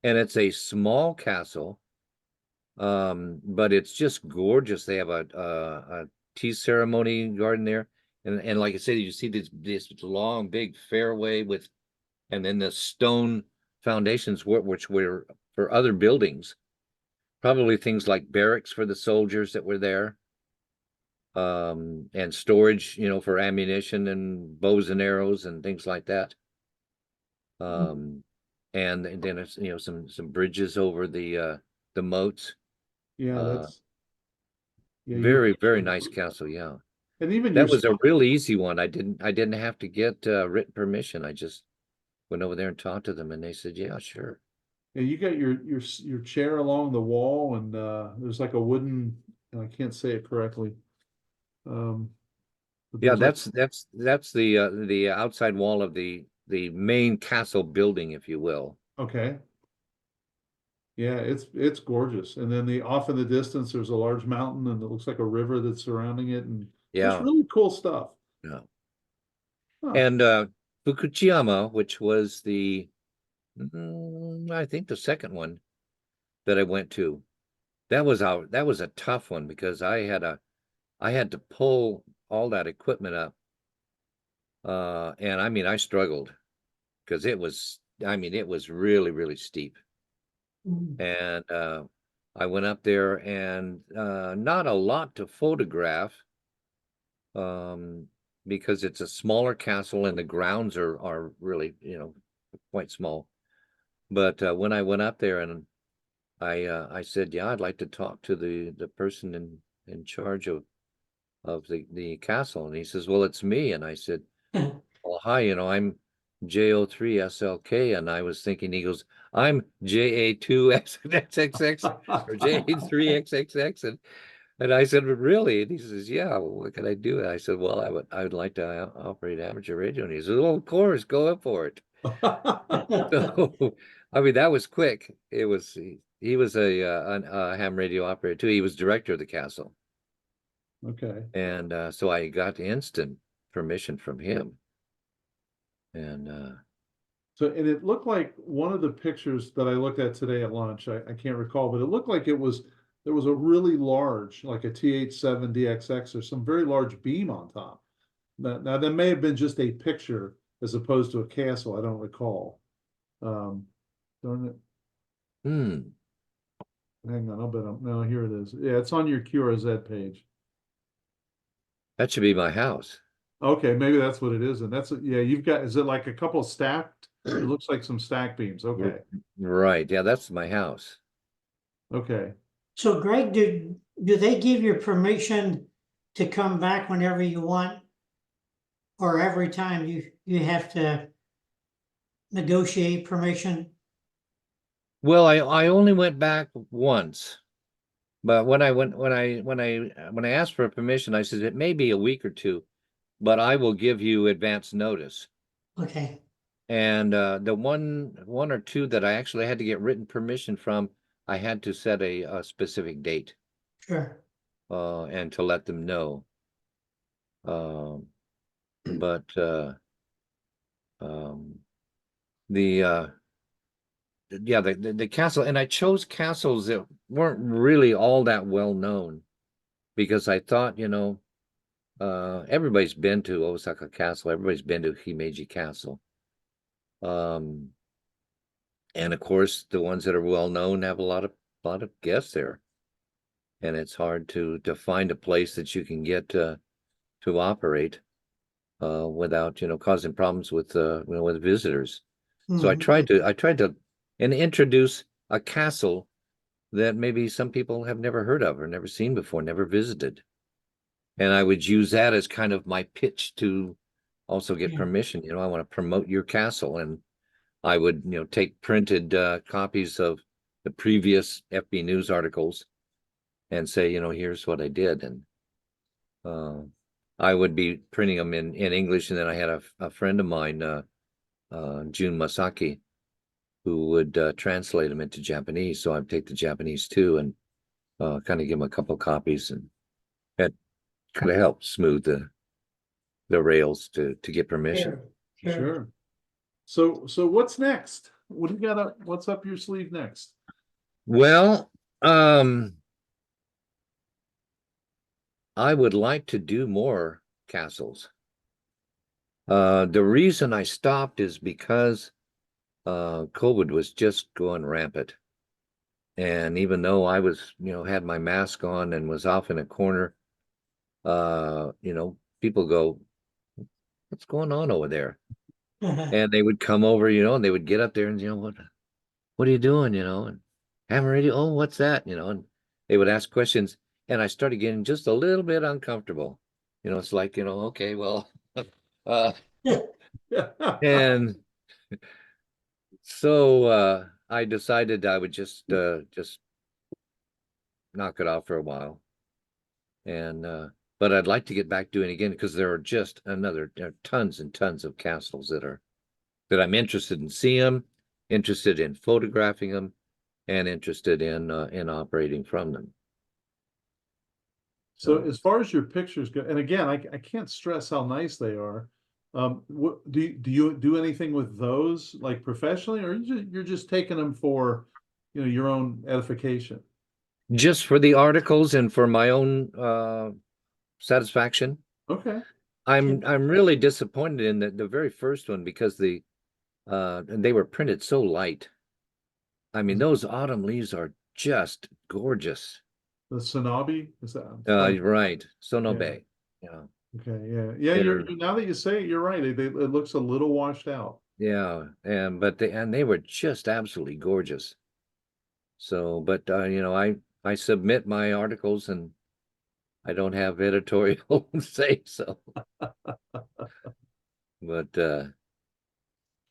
And it's a small castle, but it's just gorgeous. They have a tea ceremony garden there, and like I said, you see this long big fairway with, and then the stone foundations, which were for other buildings, probably things like barracks for the soldiers that were there, and storage, for ammunition and bows and arrows and things like that. And then it's, some bridges over the moats. Yeah, Uh, that's, yeah, very, very nice castle. Yeah. and even your, That was a real easy one. I didn't have to get written permission. I just went over there and talked to them, and they said, yeah, sure. yeah, you got your chair along the wall, and there's like a wooden, I can't say it correctly. But Yeah, there's like, that's the outside wall of the main castle building, if you will. okay. Yeah, it's gorgeous. And then off in the distance, there's a large mountain, and it looks like a river that's surrounding it, and just Yeah. really cool stuff. Yeah. Huh. And Fukuchiyama, which was I think the second one that I went to, that was a tough one because I had to pull all that equipment up. And I mean, I struggled because it was really, really steep. mm, And I went up there, and not a lot to photograph, because it's a smaller castle and the grounds are really, quite small. But when I went up there, and I said, yeah, I'd like to talk to the person in charge of the castle. And he says, well, it's me. And I said, well, hi, I'm JO3SLK. And I was thinking, he goes, I'm JA2XXX or JA3XXX. And I said, really? And he says, yeah, well, what can I do? And I said, well, I would like to operate amateur radio. And he says, well, of course, go up for it. So, I mean, that was quick. He was a ham radio operator too. He was director of the castle. Okay. And so I got instant permission from him. And So, and it looked like one of the pictures that I looked at today at lunch, I can't recall, but it looked like there was a really large, like a TH7 DXX or some very large beam on top. Now that may have been just a picture as opposed to a castle. I don't recall. Darn it. hmm, Hang on, I'll bet no, here it is. Yeah, it's on your QRZ page. that should be my house. Okay, maybe that's what it is. And yeah, you've got, is it like a couple stacked? It looks like some stack beams. Okay. Right. Yeah, that's my house. Okay. So Greg, do they give you permission to come back whenever you want? Or every time you have to negotiate permission? Well, I only went back once. But when I asked for permission, I said it may be a week or two, but I will give you advance notice. Okay, And the one or two that I actually had to get written permission from, I had to set a specific date sure. and to let them know. But the yeah, the castle, and I chose castles that weren't really all that well known because I thought, everybody's been to Osaka Castle, everybody's been to Himeji Castle. And of course, the ones that are well known have a lot of guests there, and it's hard to find a place that you can get to operate without causing problems with with visitors. So I Mhm. tried to and introduce a castle that maybe some people have never heard of or never seen before, never visited. And I would use that as kind of my pitch to also get Yeah. permission, I want to promote your castle. And I would, take printed copies of the previous FB News articles and say, here's what I did. And I would be printing them in English. And then I had a friend of mine, Jun Masaki, who would translate them into Japanese. So I'd take the Japanese too and kind of give them a couple copies, and that kind of helped smooth the rails to get permission. Sure. So what's next? What do you got what's up your sleeve next? Well, I would like to do more castles. The reason I stopped is because COVID was just going rampant. And even though I was, had my mask on and was off in a corner, people go, what's going on over there? And they would come over, and they would get up there and, what are you doing? And ham radio, oh, what's that? And they would ask questions, and I started getting just a little bit uncomfortable. It's like, okay, well, and so I decided I would just knock it off for a while. And but I'd like to get back doing it again, because there are tons and tons of castles that I'm interested in seeing them, interested in photographing them, and interested in operating from them. So as far as your pictures go, and again, I can't stress how nice they are. What do you do anything with those, like professionally, or you're just taking them for, your own edification? Just for the articles and for my own satisfaction. Okay. I'm really disappointed in the very first one, because and they were printed so light. I mean, those autumn leaves are just gorgeous. The Sonobe, is that? Right, Sonobe. Yeah. Okay, yeah. You're now that you say it, you're right. It looks a little washed out. Yeah, but they were just absolutely gorgeous. So, but I submit my articles, and I don't have editorial say so. But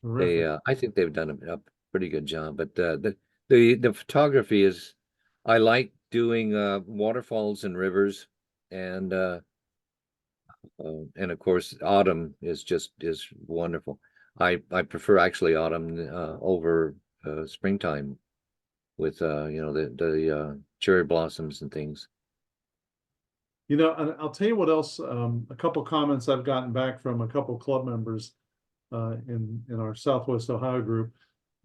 Terrific. I think they've done a pretty good job. But the photography is, I like doing waterfalls and rivers, and of course autumn is wonderful. I prefer actually autumn over springtime, with the cherry blossoms and things. And I'll tell you what else. A couple comments I've gotten back from a couple club members in our Southwest Ohio group.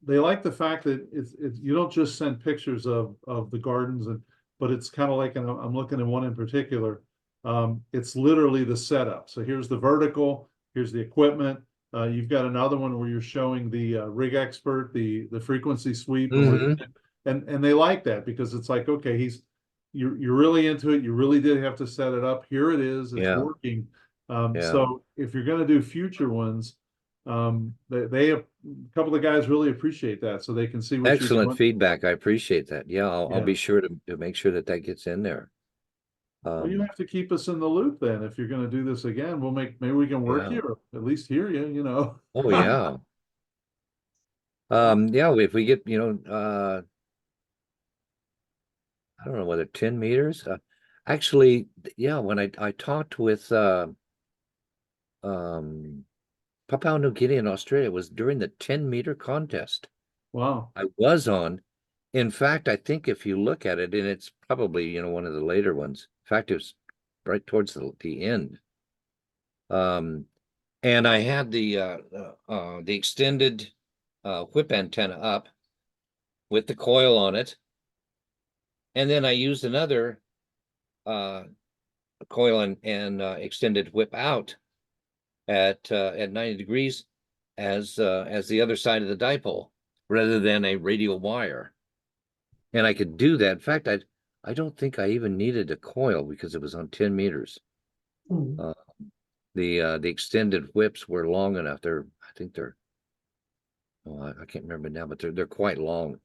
They like the fact that it's you don't just send pictures of the gardens, but it's kind of like, and I'm looking at one in particular. It's literally the setup. So here's the vertical, here's the equipment. You've got another one where you're showing the rig expert, the frequency sweep, and they like that, because it's like, okay, you're really into it. You really did have to set it up. Here it is. It's working. So if you're going to do future ones, they a couple of guys really appreciate that, so they can see what Excellent you're doing. feedback. I appreciate that. Yeah, I'll be sure to make sure that gets in there. Well, you have to keep us in the loop then. If you're going to do this again, maybe we can work here, at least hear you. Oh yeah. Yeah, if we get, I don't know whether 10 meters. Actually, yeah, when I talked with Papua New Guinea and Australia, it was during the 10-meter contest. Wow. I was on. In fact, I think if you look at it, and it's probably, one of the later ones. In fact, it was right towards the end. And I had the extended whip antenna up with the coil on it. And then I used another coil and extended whip out at 90 degrees as the other side of the dipole, rather than a radial wire. And I could do that. In fact, I don't think I even needed a coil, because it was on 10 meters. The extended whips were long enough. I think they're, I can't remember now, but they're quite long.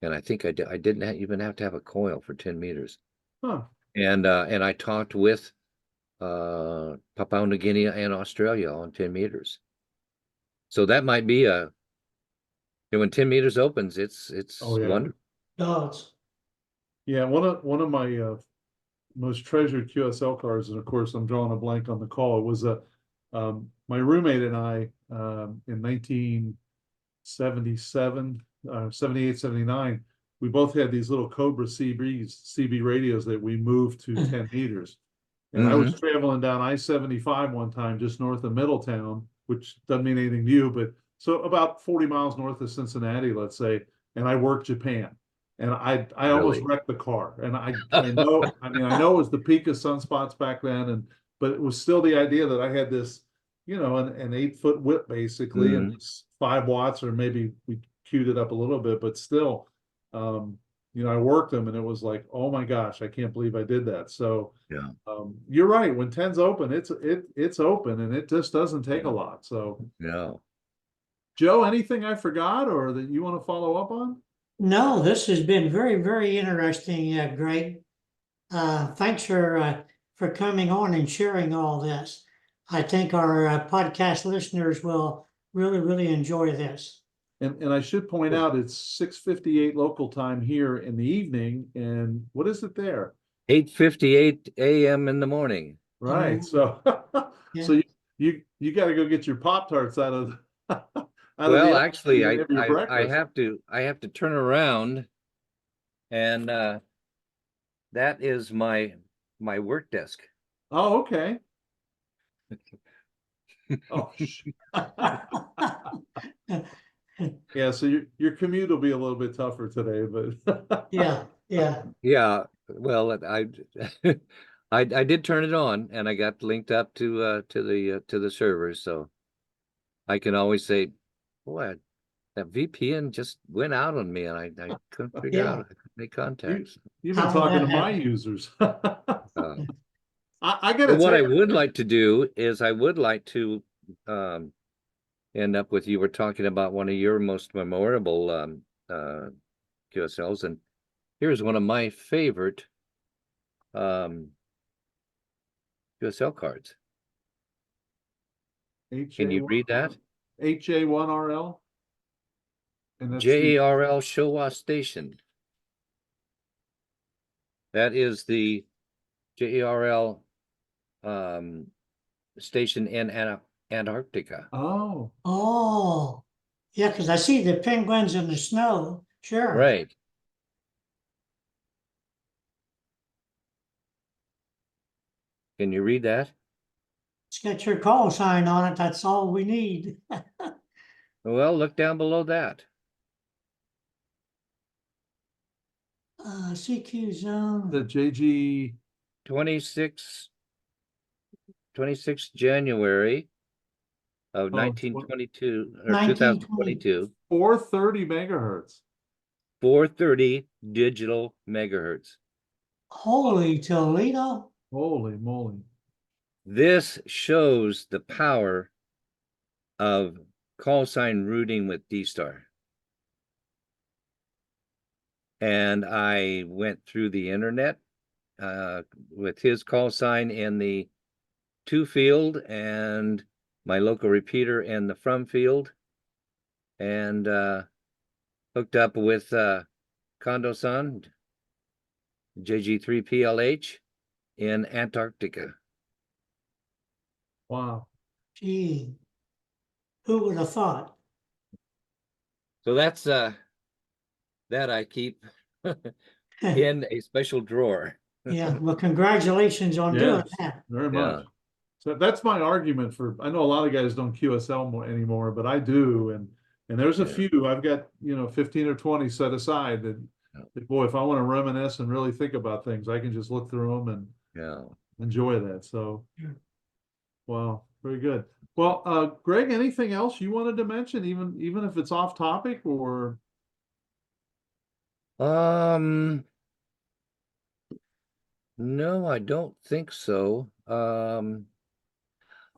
And I think I didn't even have to have a coil for 10 meters. Huh. And I talked with Papua New Guinea and Australia on 10 meters. So that might be when 10 meters opens, it's Oh, yeah. wonderful. Dogs. Yeah, one of my most treasured QSL cars, and of course I'm drawing a blank on the call. It was my roommate and I in 1977, 78, 79. We both had these little Cobra CB radios that we moved to 10 meters. And I was traveling down I-75 one time just north of Middletown, which doesn't mean anything to you, but so about 40 miles north of Cincinnati, let's say, and I worked Japan. And I almost Really? wrecked the car. And I know, I mean, I know it was the peak of sunspots back then, but it was still the idea that I had this, an 8-foot whip basically, and it's 5 watts, or maybe we queued it up a little bit, but still, I worked them, and it was like, oh my gosh, I can't believe I did that. So Yeah. you're right. When 10's open, it's open, and it just doesn't take a lot. So No. Joe, Joe, anything I forgot or that you want to follow up on? no, this has been very, very interesting, Greg. Thanks for coming on and sharing all this. I think our podcast listeners will really, really enjoy this. And I should point out it's 6:58 local time here in the evening, and what is it there? 8:58 a.m. in the morning. Right. So Yeah. so you got to go get your Pop-Tarts out of out of Well, the actually, and have your I breakfast. I have to turn around, and that is my work desk. Oh, okay. Oh, yeah. So your commute will be a little bit tougher today, but Yeah, yeah. Yeah, well, I did turn it on, and I got linked up to the servers, so I can always say, boy, that VPN just went out on me, and I couldn't figure out Yeah. how to make contacts. you've How been did talking that to my happen? users. Uh, I got to but what tell I you, would like to do is I would like to end up with, you were talking about one of your most memorable QSLs, and here's one of my favorite QSL cards. Can you read that? HJ1RL, and that's the JARL Showa Station. That is the JARL station in Antarctica. oh. Oh, yeah, because I see the penguins in the snow. Sure. Right. Can you read that? It's got your call sign on it. That's all we need. Well, look down below that. CQ zone. The JG 26 January of Oh, 1922 or 1920. 2022, 430 megahertz. 430 digital megahertz. Holy Toledo. Holy moly. This shows the power of call sign routing with D-Star. And I went through the internet with his call sign in the to field and my local repeater in the from field, and hooked up with Kondo-san, JG3PLH in Antarctica. Wow. Gee, who would have thought? So that's that I keep in a special drawer. Yeah, well, congratulations on doing Yes, that. very Yeah. much. So that's my argument for, I know a lot of guys don't QSL more anymore, but I do. And there's a Yeah. few, I've got, 15 or 20 set aside that, boy, if I want to reminisce and really think about things, I can just look through them and Yeah. enjoy that. So, Yeah. wow, very good. Well, Greg, anything else you wanted to mention, even if it's off topic or? No, I don't think so.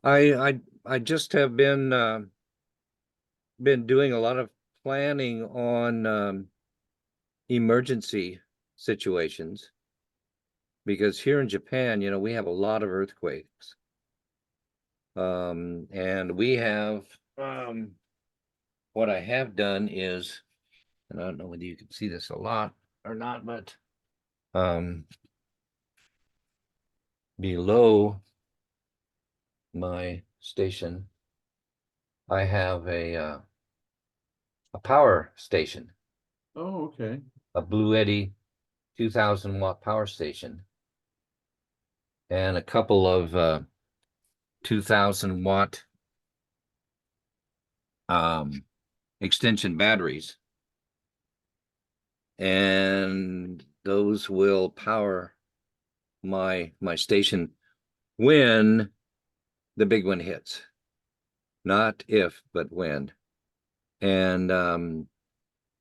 I just have been doing a lot of planning on emergency situations. because here in Japan, we have a lot of earthquakes. And we have, what I have done is, and I don't know whether you can see this a lot or not, but, below my station, I have a power station, Oh, okay. a Blue Eddy 2000-watt power station, and a couple of 2000-watt extension batteries, and those will power my station when the big one hits, not if, but when. And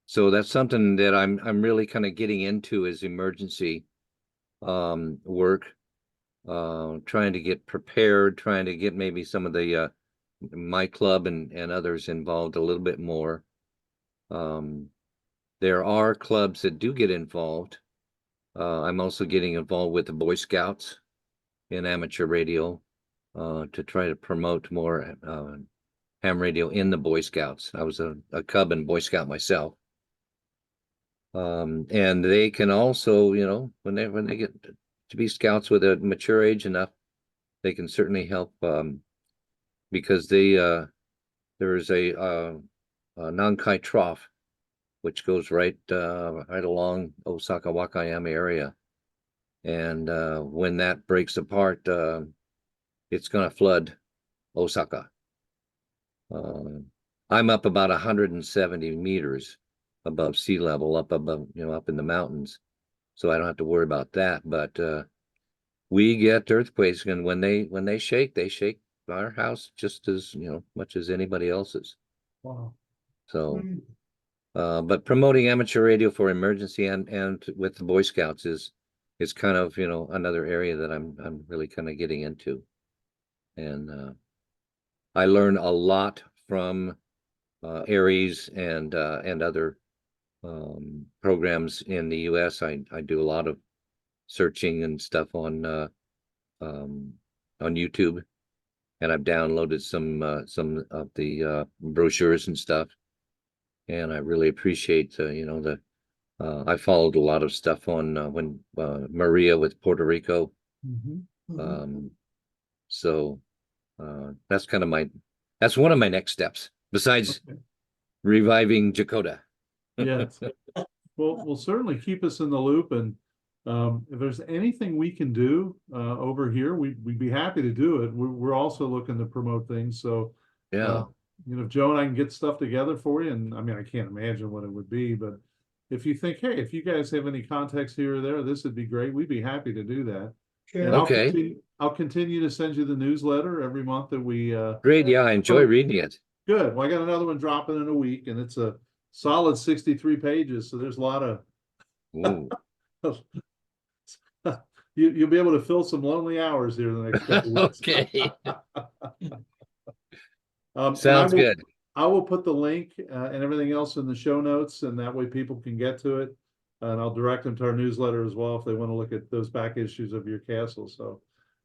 so that's something that I'm really kind of getting into, is emergency work, trying to get prepared, trying to get maybe some of the my club and others involved a little bit more. There are clubs that do get involved. I'm also getting involved with the Boy Scouts in amateur radio, to try to promote more ham radio in the Boy Scouts. I was a Cub and Boy Scout myself. And they can also, when they get to be scouts with a mature age enough, they can certainly help, because there is a Nankai Trough, which goes right along Osaka Wakayama area. And when that breaks apart, it's going to flood Osaka. I'm up about 170 meters above sea level, up above, up in the mountains, so I don't have to worry about that. But we get earthquakes, and when they shake our house just as much as anybody else's. Wow. So, but promoting amateur radio for emergency and with the Boy Scouts is kind of another area that I'm really kind of getting into, and I learn a lot from Aries and other programs in the U.S. I do a lot of searching and stuff on YouTube, and I've downloaded some of the brochures and stuff, and I really appreciate I followed a lot of stuff on when Maria with Puerto Rico. So that's kind of that's one of my next steps, besides reviving Jakarta. Yes. Well, we'll certainly keep us in the loop, and if there's anything we can do over here, we'd be happy to do it. We're also looking to promote things. So Yeah. if Joe and I can get stuff together for you, and I mean, I can't imagine what it would be, but if you think, hey, if you guys have any contacts here or there, this would be great. We'd be happy to do that. Sure. And Okay. I'll continue to send you the newsletter every month that we Great. Yeah, I enjoy reading it. Good. Well, I got another one dropping in a week, and it's a solid 63 pages. So there's a lot of Ooh. you'll be able to fill some lonely hours here in the next couple weeks. Okay. And Sounds good. I will put the link and everything else in the show notes, and that way people can get to it. And I'll direct them to our newsletter as well if they want to look at those back issues of your castle. So,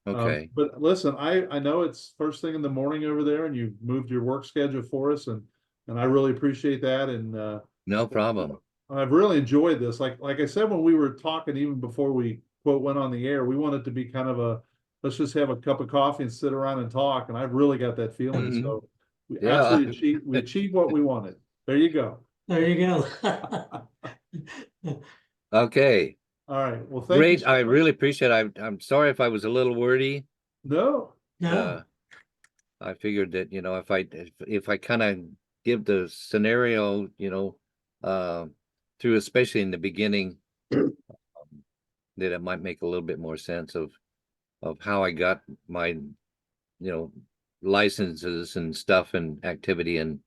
Okay. but listen, I know it's first thing in the morning over there, and you've moved your work schedule for us, and I really appreciate that. And No problem. I've really enjoyed this. Like I said, when we were talking, even before we quote went on the air, we wanted to be kind of let's just have a cup of coffee and sit around and talk. And I've really got that feeling. Mhm. So we Yeah. absolutely achieved what we wanted. There you go. There you go. Okay. All right. Well, thank you Great. so I much. really appreciate it. I'm sorry if I was a little wordy. No. No, I figured that, if I kind of give the scenario, through, especially in the beginning, that it might make a little bit more sense of how I got my, licenses and stuff and activity and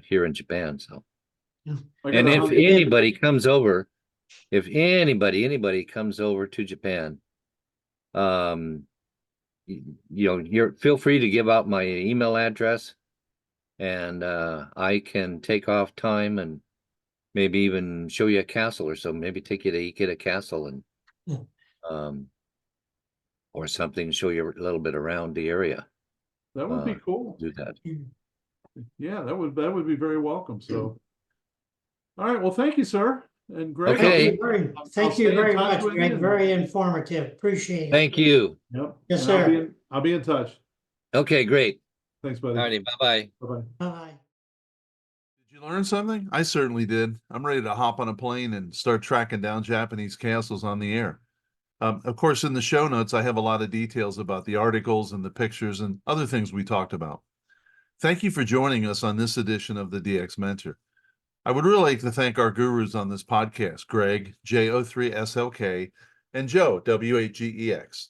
here in Japan. So, I and got if 100 anybody comes over, if anybody comes over to Japan, you're feel free to give out my email address, and I can take off time and maybe even show you a castle or so. Maybe take you to eat at a castle and Yeah. Or something, show you a little bit around the area. That would be Uh, cool. Do that. Yeah, that would be very welcome. So, all right. Well, thank you, sir. And Greg. Okay. I'll Thank stay you in very touch much, with you Greg. and- Very informative. Appreciate it. Thank you. Yep. Yes, and sir. I'll be in touch. Okay, great. Thanks, buddy. Alrighty, bye-bye. Bye-bye. Bye-bye. Did you learn something? I certainly did. I'm ready to hop on a plane and start tracking down Japanese castles on the air. Of course, in the show notes, I have a lot of details about the articles and the pictures and other things we talked about. Thank you for joining us on this edition of the DX Mentor. I would really like to thank our gurus on this podcast, Greg, J03SLK, and Joe, W8GEX.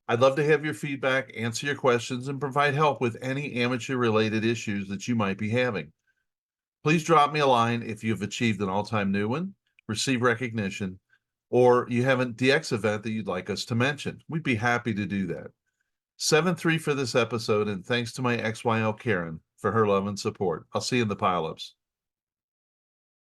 I'd love to have your feedback, answer your questions, and provide help with any amateur-related issues that you might be having. Please drop me a line if you've achieved an all-time new one, received recognition, or you have a DX event that you'd like us to mention. We'd be happy to do that. 7-3 for this episode, and thanks to my XYL Karen for her love and support. I'll see you in the pileups.